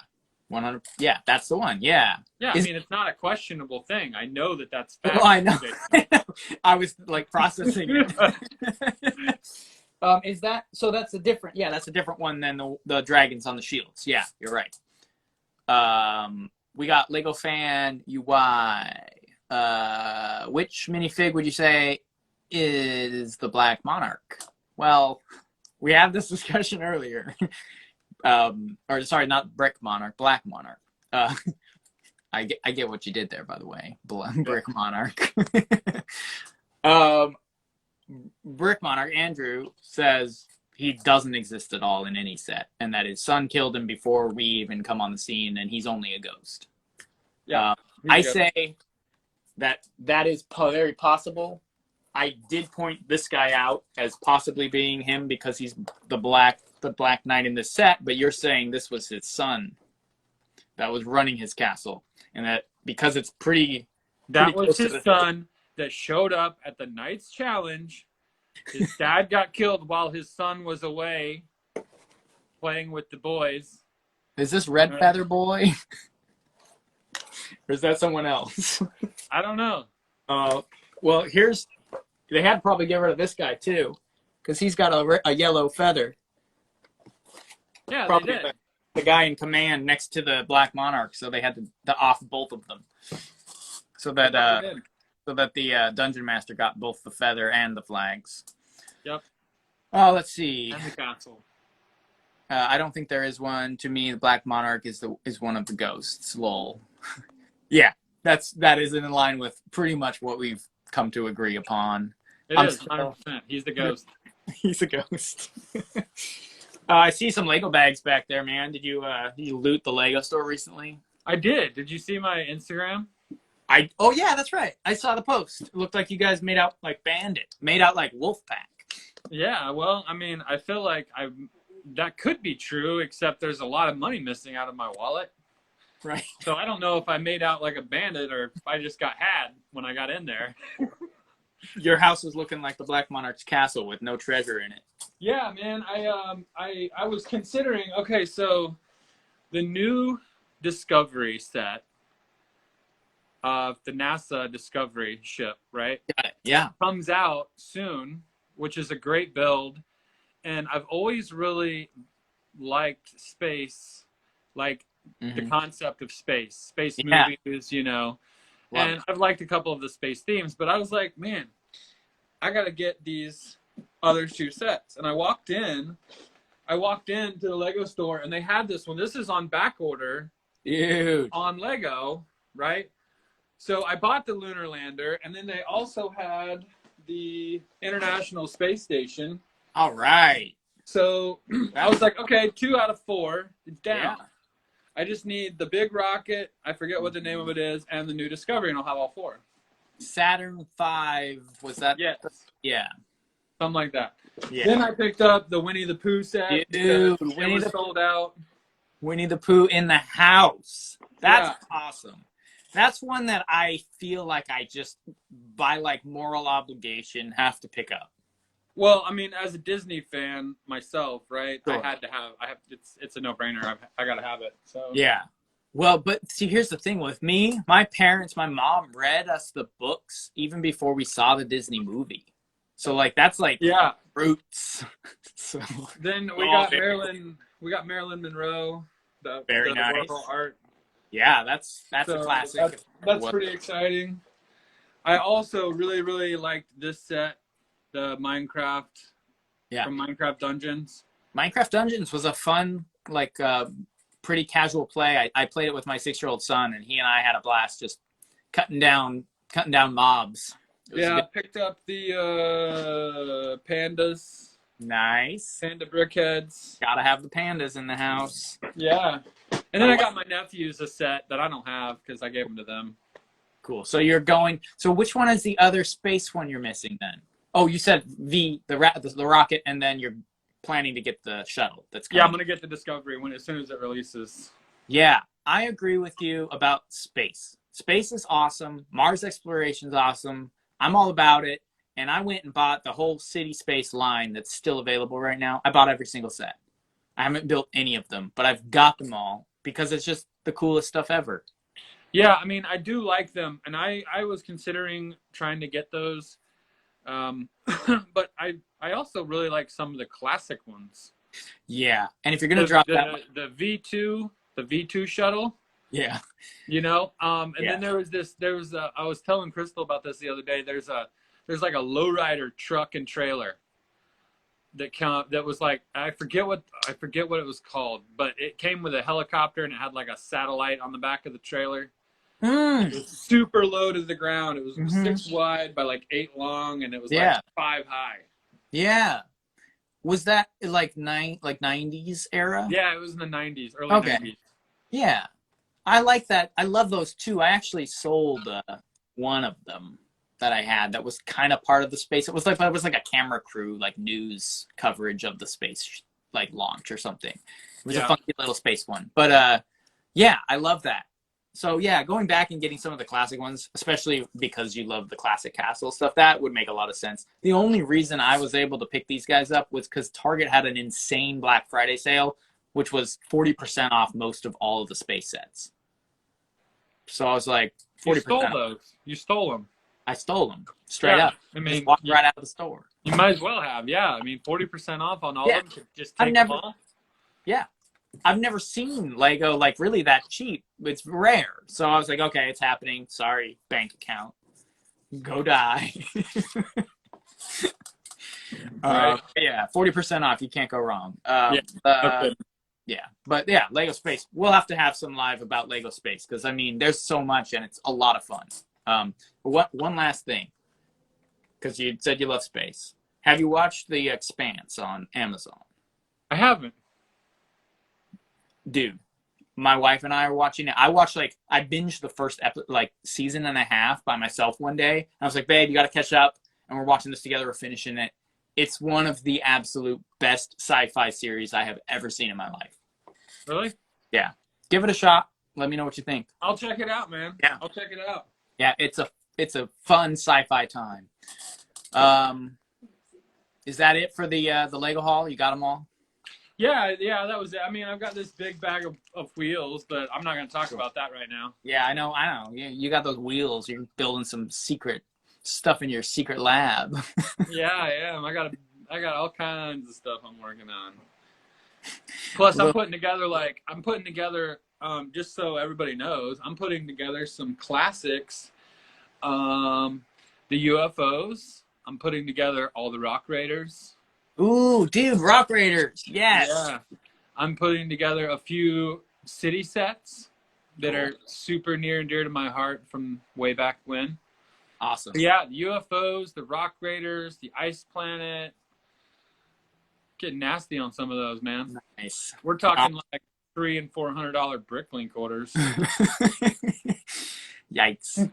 100. Yeah, that's the one. Yeah. Yeah, I mean, it's not a questionable thing. I know that that's fact. Well, I know. I was like processing it. Is that so? That's a different. Yeah, that's a different one than the dragons on the shields. Yeah, you're right. We got Lego Fan UI. Which minifig would you say is the Black Monarch? Well, we had this discussion earlier. Or sorry, not Brick Monarch, Black Monarch. I get what you did there, by the way. Brick Monarch. Brick Monarch, Andrew says he doesn't exist at all in any set, and that his son killed him before we even come on the scene, and he's only a ghost. Yeah, I say that is very possible. I did point this guy out as possibly being him because he's the Black Knight in this set, but you're saying this was his son that was running his castle, and that because it's that was his son that showed up at the Knights Challenge. His dad got killed while his son was away playing with the boys. Is this Red Feather Boy? Or is that someone else? I don't know. Well, they had to probably get rid of this guy too, because he's got a yellow feather. Yeah, Probably they did. The guy in command next to the Black Monarch, so they had to off both of them, so that the Dungeon Master got both the feather and the flags. Yep. Oh, let's see. And the castle. I don't think there is one. To me, the Black Monarch is one of the ghosts. Lol. Yeah, that is in line with pretty much what we've come to agree upon. It is 100%. He's the ghost. He's a ghost. I see some Lego bags back there, man. Did you loot the Lego store recently? I did. Did you see my Instagram? Oh yeah, that's right. I saw the post. It looked like you guys made out like Bandit, made out like Wolfpack. Yeah, well, I mean, I feel like that could be true, except there's a lot of money missing out of my wallet. Right. So I don't know if I made out like a bandit or if I just got had when I got in there. Your house was looking like the Black Monarch's castle with no treasure in it. Yeah, man. I was considering. Okay, so the new Discovery set of the NASA Discovery ship, right? Yeah. Comes out soon, which is a great build, and I've always really liked space, like the concept of space movies, you know. And I've liked a couple of the space themes, but I was like, man, I gotta get these other two sets. And I walked into the Lego store, and they had this one. This is on back order, dude, on Lego, right? So I bought the Lunar Lander, and then they also had the International Space Station. All right. So I was like, okay, 2 out of 4, it's down. Yeah. I just need the big rocket, I forget what the name of it is, and the new Discovery, and I'll have all 4. Saturn V, was that? Yes. Yeah. Something like that. Yeah. Then I picked up the Winnie the Pooh set. Dude, Winnie was sold out. Winnie the Pooh in the house. That's awesome. That's one that I feel like I just, by like moral obligation, have to pick up. Well, I mean, as a Disney fan myself, right? Sure. It's a no-brainer. I got to have it. So yeah. Well, but see, here's the thing with me. My parents, my mom read us the books even before we saw the Disney movie. So like that's like roots. So then we got Marilyn Monroe. Very nice. Warhol art. Yeah, that's a classic. That's pretty exciting. I also really, really liked this set, the Minecraft. Yeah. From Minecraft Dungeons. Minecraft Dungeons was a fun, like, pretty casual play. I played it with my 6-year-old son, and he and I had a blast just cutting down mobs. Yeah, I picked up the pandas. Nice. Panda brickheads. Gotta have the pandas in the house. Yeah. And then I got my nephews a set that I don't have because I gave them to them. Cool. So you're going. So which one is the other space one you're missing then? Oh, you said the rocket, and then you're planning to get the shuttle. That's coming. Yeah, I'm gonna get the Discovery as soon as it releases. Yeah, I agree with you about space. Space is awesome. Mars exploration is awesome. I'm all about it. And I went and bought the whole City Space line that's still available right now. I bought every single set. I haven't built any of them, but I've got them all because it's just the coolest stuff ever. Yeah, I mean, I do like them, and I was considering trying to get those, but I also really like some of the classic ones. Yeah, and if you're gonna drop the V2 shuttle. Yeah. You know, and then there was I was telling Crystal about this the other day. There's like a lowrider truck and trailer that was like I forget what it was called, but it came with a helicopter and it had like a satellite on the back of the trailer. It was super low to the ground. It was 6 wide by like 8 long, and it was like 5 high. Yeah. Was that like 90s era? Yeah, it was in the 90s, early 90s. Yeah. I like that. I love those too. I actually sold one of them that I had that was kind of part of the space. It was like a camera crew, like news coverage of the space like launch or something. It was a funky little space one. But yeah, I love that. So yeah, going back and getting some of the classic ones, especially because you love the classic castle stuff, that would make a lot of sense. The only reason I was able to pick these guys up was because Target had an insane Black Friday sale, which was 40% off most of all of the space sets. So I was like, 40%. You stole those. You stole them. I stole them straight up. I mean, just walked right out of the store. You might as well have. Yeah, I mean, 40% off on all of them. Just take them all. Yeah. I've never seen Lego like really that cheap. It's rare. So I was like, okay, it's happening. Sorry, bank account. Go die. Right. Yeah, 40% off. You can't go wrong. Okay. Yeah, but yeah, Lego Space. We'll have to have some live about Lego Space because I mean, there's so much and it's a lot of fun. One last thing, because you said you love space. Have you watched the Expanse on Amazon? I haven't. Dude, my wife and I are watching it. I binged the first season and a half by myself one day. I was like, babe, you got to catch up. And we're watching this together. We're finishing it. It's one of the absolute best sci-fi series I have ever seen in my life. Really? Yeah. Give it a shot. Let me know what you think. I'll check it out, man. Yeah. I'll check it out. Yeah, it's a fun sci-fi time. Is that it for the Lego haul? You got them all? Yeah, that was it. I mean, I've got this big bag of wheels, but I'm not going to talk about that right now. Yeah, I know. You got those wheels. You're building some secret stuff in your secret lab. Yeah, I am. I got all kinds of stuff I'm working on. Plus, I'm putting together, just so everybody knows, I'm putting together some classics. The UFOs. I'm putting together all the Rock Raiders. Ooh, dude, Rock Raiders. Yes. Yeah. I'm putting together a few city sets that are super near and dear to my heart from way back when. Awesome. Yeah, the UFOs, the Rock Raiders, the Ice Planet. Getting nasty on some of those, man. Nice. We're talking like $300 and $400 bricklink orders. Yikes.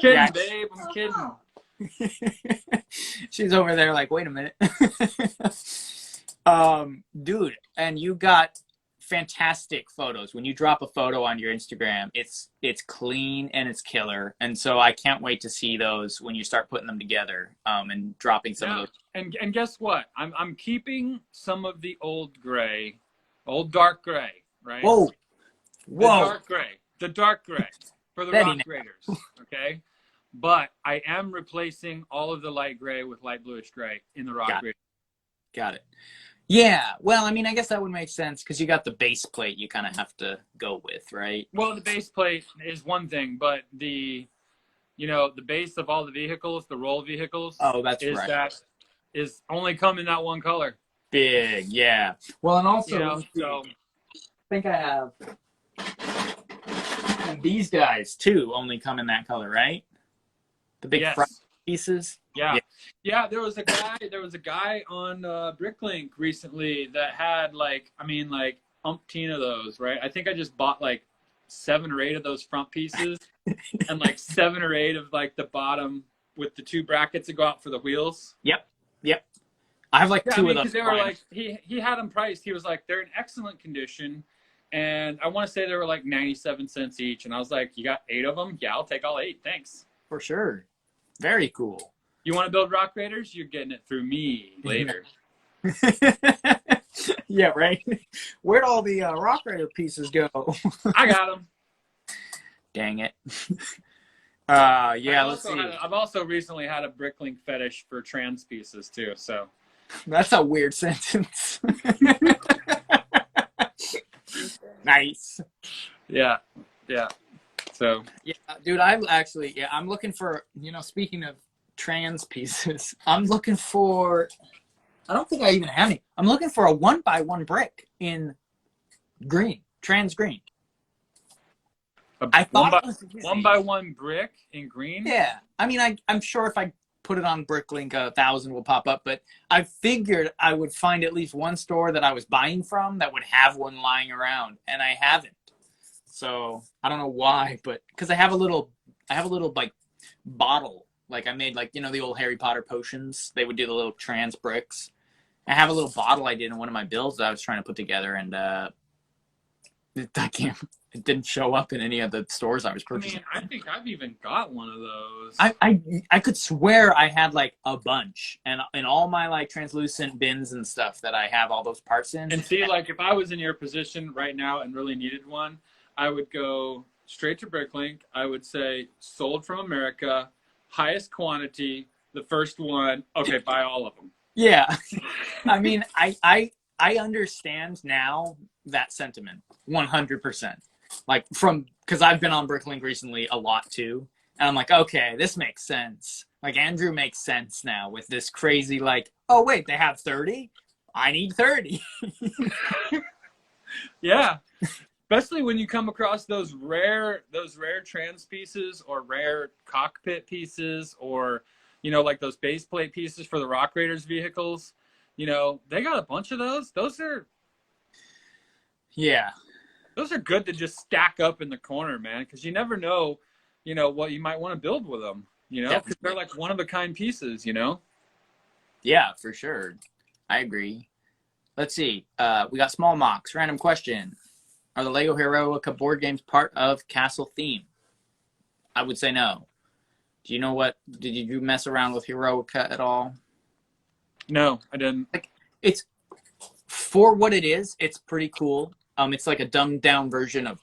Kidding, yikes. babe. I'm kidding. She's over there like, wait a minute. Dude, and you got fantastic photos. When you drop a photo on your Instagram, it's clean and it's killer. And so I can't wait to see those when you start putting them together and dropping some of those. And guess what? I'm keeping some of the old dark gray, right? Whoa. The dark gray for the Rock Raiders, okay? But I am replacing all of the light gray with light bluish gray in the Rock Raiders. Got it. Yeah. Well, I mean, I guess that would make sense because you got the base plate you kind of have to go with, right? Well, the base plate is one thing, but the base of all the vehicles, the roll vehicles. Oh, that's right. That is only come in that one color. Big, yeah. Well, and also, think I have. And these guys too only come in that color, right? The big front Yes. pieces. Yeah. Yeah, there was a guy on Bricklink recently that had like umpteen of those, right? I think I just bought like 7 or 8 of those front pieces and like 7 or 8 of like the bottom with the 2 brackets that go out for the wheels. Yep. Yep. I have like Yeah, I 2 mean, of those. because they were like he had them priced. He was like, they're in excellent condition, and I want to say they were like 97 cents each. And I was like, you got 8 of them? Yeah, I'll take all 8. Thanks. For sure. Very cool. You want to build Rock Raiders? You're getting it through me later. Yeah, right. Where'd all the Rock Raider pieces go? I got them. Dang it. Yeah, let's see. I've also recently had a Bricklink fetish for trans pieces too. So that's a weird sentence. Nice. Yeah. So yeah, dude, I'm looking for, speaking of trans pieces, I'm looking for, I don't think I even have any. I'm looking for a 1x1 brick in green, trans green. I thought it was 1x1 brick in green. Yeah, I mean, I'm sure if I put it on Bricklink, 1,000 will pop up. But I figured I would find at least one store that I was buying from that would have one lying around, and I haven't. So I don't know why, but because I have a little like bottle, like I made like the old Harry Potter potions. They would do the little trans bricks. I have a little bottle I did in one of my builds that I was trying to put together, and it didn't show up in any of the stores I was purchasing. I mean, I think I've even got one of those. I could swear I had like a bunch, and in all my like translucent bins and stuff that I have all those parts in. And see, like if I was in your position right now and really needed one, I would go straight to Bricklink. I would say sold from America, highest quantity, the first one. Okay, buy all of them. Yeah, I mean, I understand now that sentiment 100%. Like because I've been on Bricklink recently a lot too, and I'm like, okay, this makes sense. Like Andrew makes sense now with this crazy like, oh wait, they have 30, I need 30. Yeah, especially when you come across those rare trans pieces or rare cockpit pieces, or like those base plate pieces for the Rock Raiders vehicles. They got a bunch of those. Those are good to just stack up in the corner, man, because you never know, what you might want to build with them, because they're like one-of-a-kind pieces, Yeah, for sure. I agree. Let's see. We got Small Mocks. Random question. Are the Lego Heroica board games part of Castle theme? I would say no. Do you know what? Did you mess around with Heroica at all? No, I didn't. Like, it's, for what it is, it's pretty cool. It's like a dumbed down version of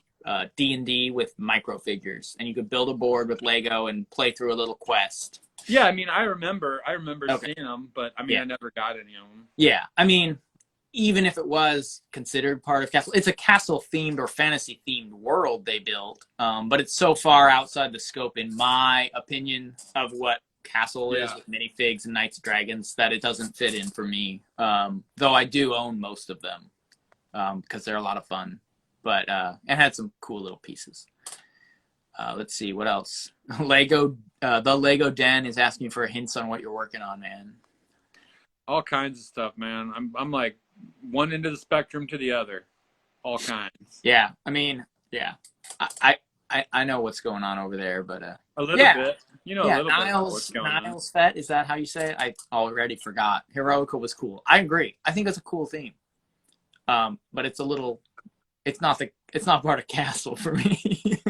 D&D with micro figures, and you could build a board with Lego and play through a little quest. Yeah, I mean, I remember seeing them, but I mean, I never got any of them. Yeah, I mean, even if it was considered part of Castle, it's a Castle themed or fantasy themed world they built, but it's so far outside the scope, in my opinion, of what Castle is with minifigs and Knights and Dragons, that it doesn't fit in for me. Though I do own most of them. Because they're a lot of fun, but it had some cool little pieces. Let's see what else. The Lego Den is asking for hints on what you're working on, man. All kinds of stuff, man. I'm like one end of the spectrum to the other. All kinds. Yeah, I mean, yeah, I know what's going on over there, but a little bit. A little bit of what's going on. Niles Fett, is that how you say it? I already forgot. Heroica was cool. I agree. I think it's a cool theme. But it's not part of Castle for me.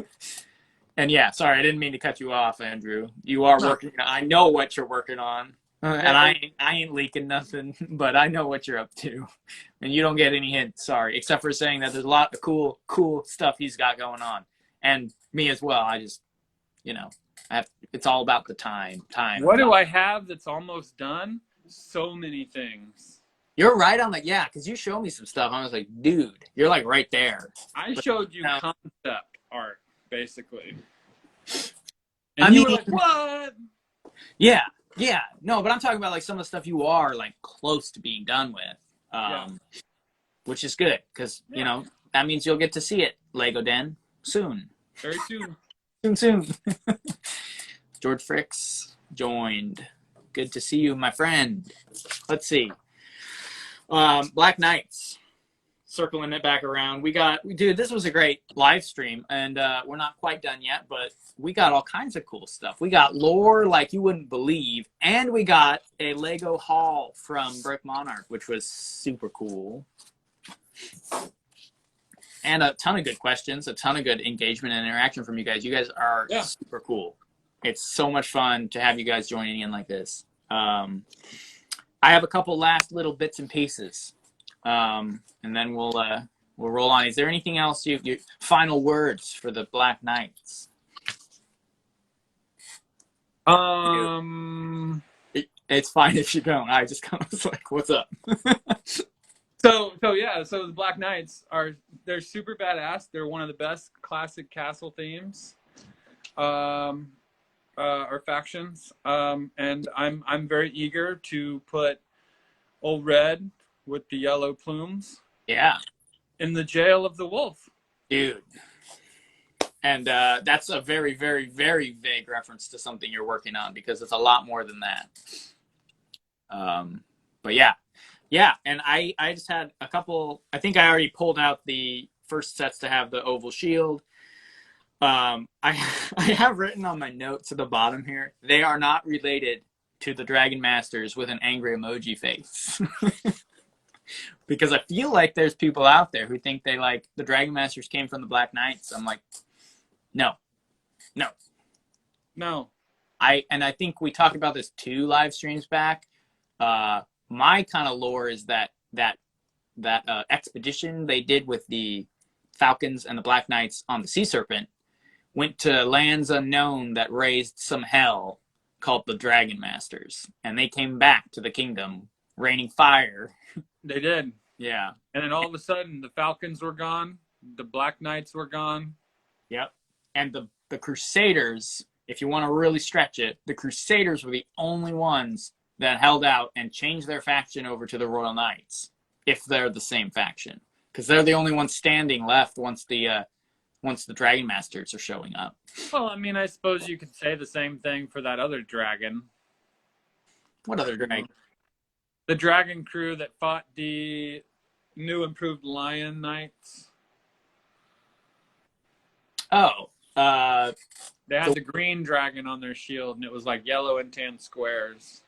And yeah, sorry, I didn't mean to cut you off, Andrew. You are working. I know what you're working on, and I ain't leaking nothing, but I know what you're up to, and you don't get any hints. Sorry, except for saying that there's a lot of cool stuff he's got going on, and me as well. I just, it's all about the time. What do I have that's almost done? So many things. You're right on that, yeah, because you showed me some stuff. I was like, dude, you're like right there. I showed you concept art, basically. And you were like, what? Yeah. No, but I'm talking about like some of the stuff you are like close to being done with, which is good because, that means you'll get to see it, Lego Den, soon. Very soon. Soon. George Fricks joined. Good to see you, my friend. Let's see. Black Knights. Circling it back around. Dude, this was a great live stream, and we're not quite done yet, but we got all kinds of cool stuff. We got lore like you wouldn't believe, and we got a Lego haul from Brick Monarch, which was super cool. And a ton of good questions, a ton of good engagement and interaction from you guys. You guys are super cool. It's so much fun to have you guys joining in like this. I have a couple last little bits and pieces. And then we'll roll on. Is there anything else you final words for the Black Knights? It's fine if you don't. I just kind of was like, what's up? So the Black Knights they're super badass. They're one of the best classic castle themes or factions. And I'm very eager to put Old Red with the yellow plumes. Yeah. In the jail of the wolf. Dude. And that's a very, very, very vague reference to something you're working on, because it's a lot more than that. But yeah. Yeah, and I just had a couple. I think I already pulled out the first sets to have the oval shield. I have written on my notes at the bottom here, they are not related to the Dragon Masters with an angry emoji face. Because I feel like there's people out there who think they like the Dragon Masters came from the Black Knights. I'm like, no. I think we talked about this 2 live streams back. My kind of lore is that expedition they did with the Falcons and the Black Knights on the Sea Serpent went to lands unknown that raised some hell called the Dragon Masters, and they came back to the kingdom raining fire. They did. Yeah. And then all of a sudden, the Falcons were gone. The Black Knights were gone. Yep. And the Crusaders, if you want to really stretch it, the Crusaders were the only ones that held out and changed their faction over to the Royal Knights, if they're the same faction. Because they're the only ones standing left once the Dragon Masters are showing up. Well, I mean, I suppose you could say the same thing for that other dragon. What other dragon? The dragon crew that fought the new improved Lion Knights. Oh. They had the green dragon on their shield, and it was like yellow and tan squares.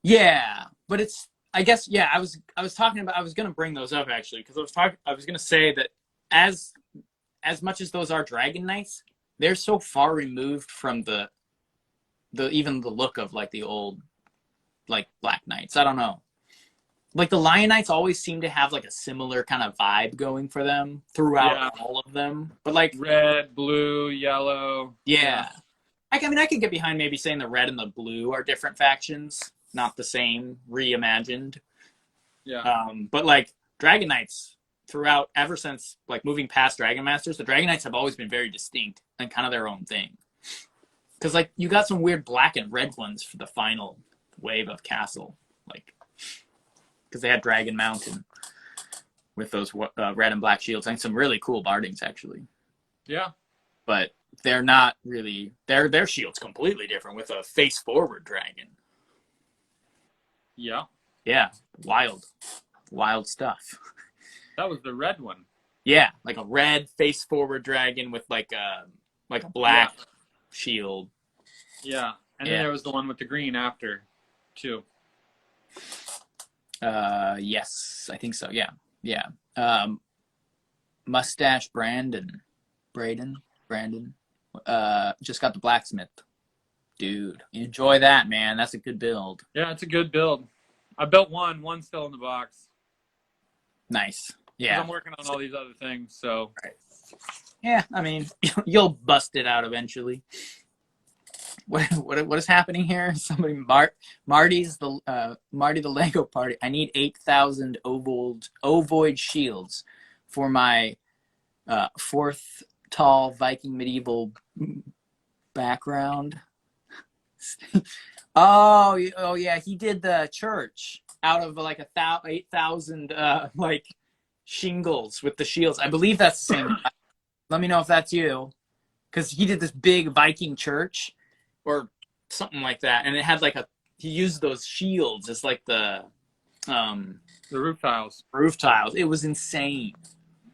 Yeah, but it's, I guess, yeah, I was talking about, I was going to bring those up, actually, because I was going to say that as much as those are Dragon Knights, they're so far removed from the even the look of, like, the old, like, Black Knights. I don't know. Like, the Lion Knights always seem to have, like, a similar kind of vibe going for them throughout all of them. But, like... red, blue, yellow. Yeah. I mean, I could get behind maybe saying the red and the blue are different factions. Not the same, reimagined. Yeah. But, like, Dragon Knights, throughout, ever since, like, moving past Dragon Masters, the Dragon Knights have always been very distinct and kind of their own thing. Because, like, you got some weird black and red ones for the final wave of Castle. Like... because they had Dragon Mountain with those red and black shields, and some really cool bardings, actually. Yeah. But they're not really... Their shield's completely different with a face-forward dragon. Yeah. Yeah. Wild. Wild stuff. That was the red one. Yeah. Like a red face-forward dragon with like a black shield. Yeah. And then there was the one with the green after, too. Yes, I think so. Yeah. Yeah. Mustache Brandon, just got the blacksmith. Dude, enjoy that, man. That's a good build. Yeah, it's a good build. I built one's still in the box. Nice. Yeah. I'm working on all these other things, so. Right. Yeah, I mean, you'll bust it out eventually. What is happening here? Somebody, Marty the Lego party. I need 8,000 ovoid shields for my 4th tall Viking medieval background. Oh yeah, he did the church out of like 8,000 like shingles with the shields. I believe that's the same. Let me know if that's you, because he did this big Viking church or something like that, and it had like he used those shields as like the roof tiles. Roof tiles. It was insane.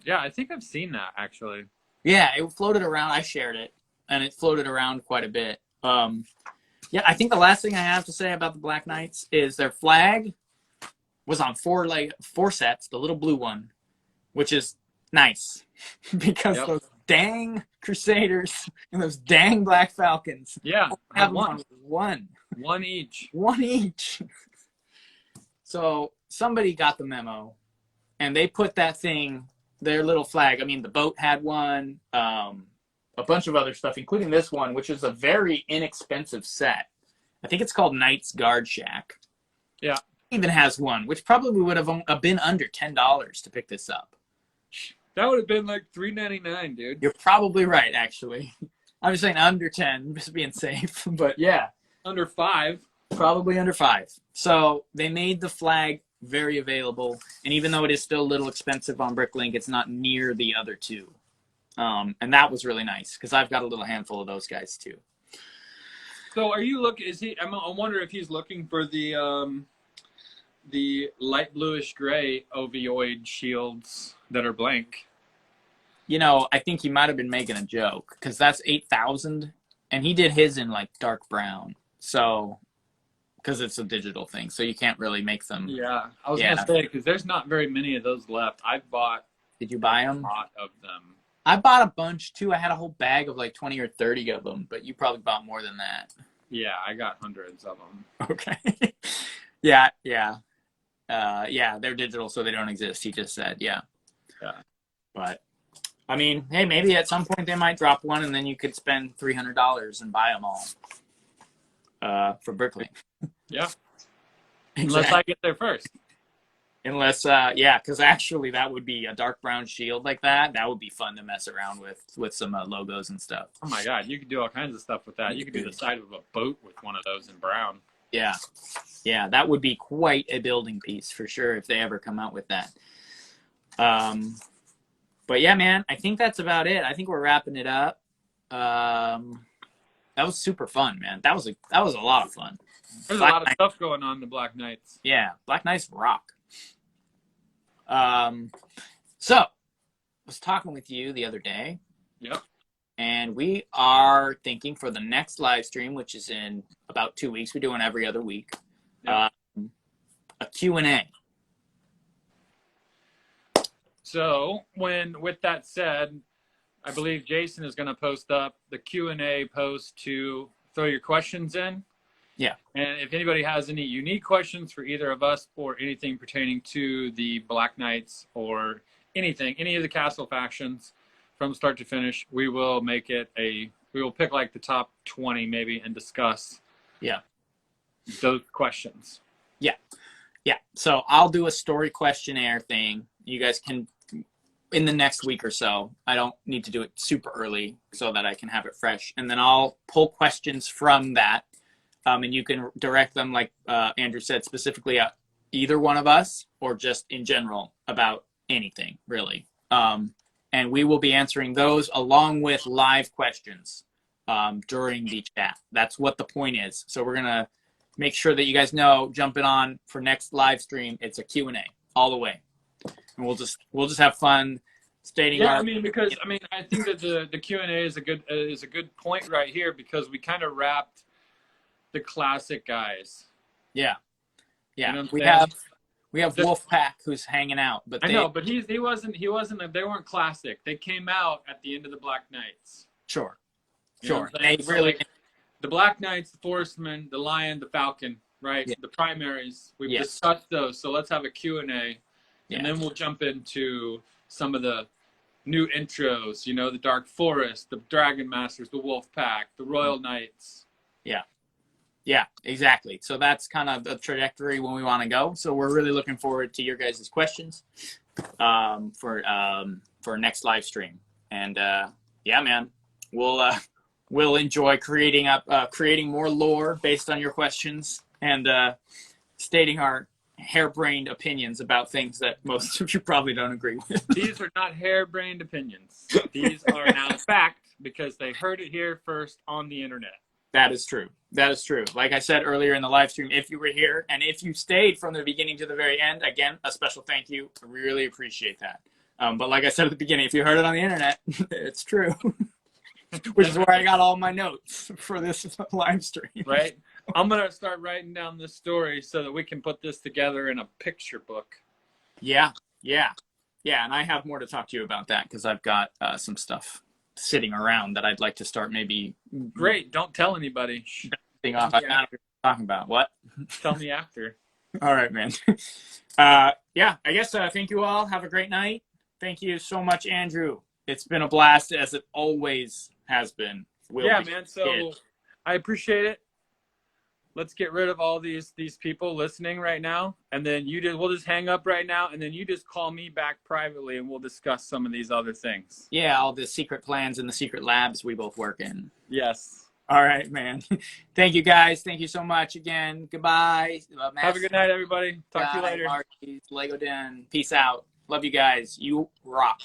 Yeah, I think I've seen that actually. Yeah, it floated around. I shared it, and it floated around quite a bit. Yeah, I think the last thing I have to say about the Black Knights is their flag was on four sets, the little blue one, which is nice because those dang Crusaders and those dang Black Falcons have one each. So somebody got the memo, and they put that thing, their little flag. I mean, the boat had one, a bunch of other stuff, including this one, which is a very inexpensive set. I think it's called Knight's Guard Shack. Yeah. It even has one, which probably would have been under $10 to pick this up. That would have been like $3.99, dude. You're probably right, actually. I'm just saying under 10, just being safe. But yeah. Under 5. Probably under 5. So they made the flag very available. And even though it is still a little expensive on Bricklink, it's not near the other two. And that was really nice because I've got a little handful of those guys too. So are you looking, I wonder if he's looking for the light bluish gray ovoid shields that are blank. You know, I think he might have been making a joke because that's 8,000 and he did his in like dark brown. So, because it's a digital thing, so you can't really make them. Yeah, I was going to say, because there's not very many of those left. I've bought. Did you buy them? A lot of them. I bought a bunch too. I had a whole bag of like 20 or 30 of them, but you probably bought more than that. Yeah, I got hundreds of them. Okay. Yeah. They're digital, so they don't exist. He just said, yeah. But I mean, hey, maybe at some point they might drop one, and then you could spend $300 and buy them all for Bricklink. Yeah. Exactly. Unless I get there first. Unless, because actually that would be a dark brown shield like that. That would be fun to mess around with some logos and stuff. Oh my God, you could do all kinds of stuff with that. You could do the side of a boat with one of those in brown. Yeah, that would be quite a building piece for sure if they ever come out with that. But yeah, man, I think that's about it. I think we're wrapping it up. That was super fun, man. That was a lot of fun. There's a lot of stuff going on in the Black Knights. Yeah, Black Knights rock. So I was talking with you the other day. Yep. And we are thinking for the next live stream, which is in about 2 weeks. We do one every other week. Yep. A Q&A. So with that said, I believe Jason is going to post up the Q&A post to throw your questions in. Yeah. And if anybody has any unique questions for either of us or anything pertaining to the Black Knights or anything, any of the castle factions from start to finish, we will pick like the top 20 maybe and discuss those questions. Yeah. So I'll do a story questionnaire thing. You guys can, in the next week or so, I don't need to do it super early so that I can have it fresh. And then I'll pull questions from that. And you can direct them, like Andrew said, specifically at either one of us or just in general about anything, really. And we will be answering those along with live questions during the chat. That's what the point is. So we're going to make sure that you guys know, jumping on for next live stream, it's a Q&A all the way. And we'll just have fun stating our... I think that the Q&A is a good point right here because we kind of wrapped the classic guys. Yeah. You know we have Wolfpack who's hanging out, but I know, but he wasn't. They weren't classic. They came out at the end of the Black Knights. Sure. They really the Black Knights, the Forestmen, the Lion, the Falcon, right? Yeah. The primaries. We've discussed those. So let's have a Q&A, and then we'll jump into some of the new intros. You know, the Dark Forest, the Dragon Masters, the Wolfpack, the Royal Knights. Yeah, exactly. So that's kind of the trajectory when we want to go. So we're really looking forward to your guys' questions for next live stream. And man, we'll enjoy creating more lore based on your questions and stating our harebrained opinions about things that most of you probably don't agree with. These are not harebrained opinions. These are now fact because they heard it here first on the internet. That is true. That is true. Like I said earlier in the live stream, if you were here and if you stayed from the beginning to the very end, again, a special thank you. I really appreciate that. But like I said at the beginning, if you heard it on the internet, it's true. Which is where I got all my notes for this live stream. Right? I'm going to start writing down this story so that we can put this together in a picture book. Yeah. And I have more to talk to you about that because I've got some stuff sitting around that I'd like to start maybe. Great. Don't tell anybody. Off. I don't know what you're talking about. What? Tell me after. All right, man. Yeah, I guess thank you all. Have a great night. Thank you so much, Andrew. It's been a blast, as it always has been. Yeah, man. So I appreciate it. Let's get rid of all these people listening right now, and then we'll just hang up right now, and then you just call me back privately, and we'll discuss some of these other things. Yeah, all the secret plans and the secret labs we both work in. Yes. All right, man. Thank you, guys. Thank you so much again. Goodbye. Have a good night, everybody. Talk to you later. Marty, Lego Den. Peace out. Love you guys. You rock.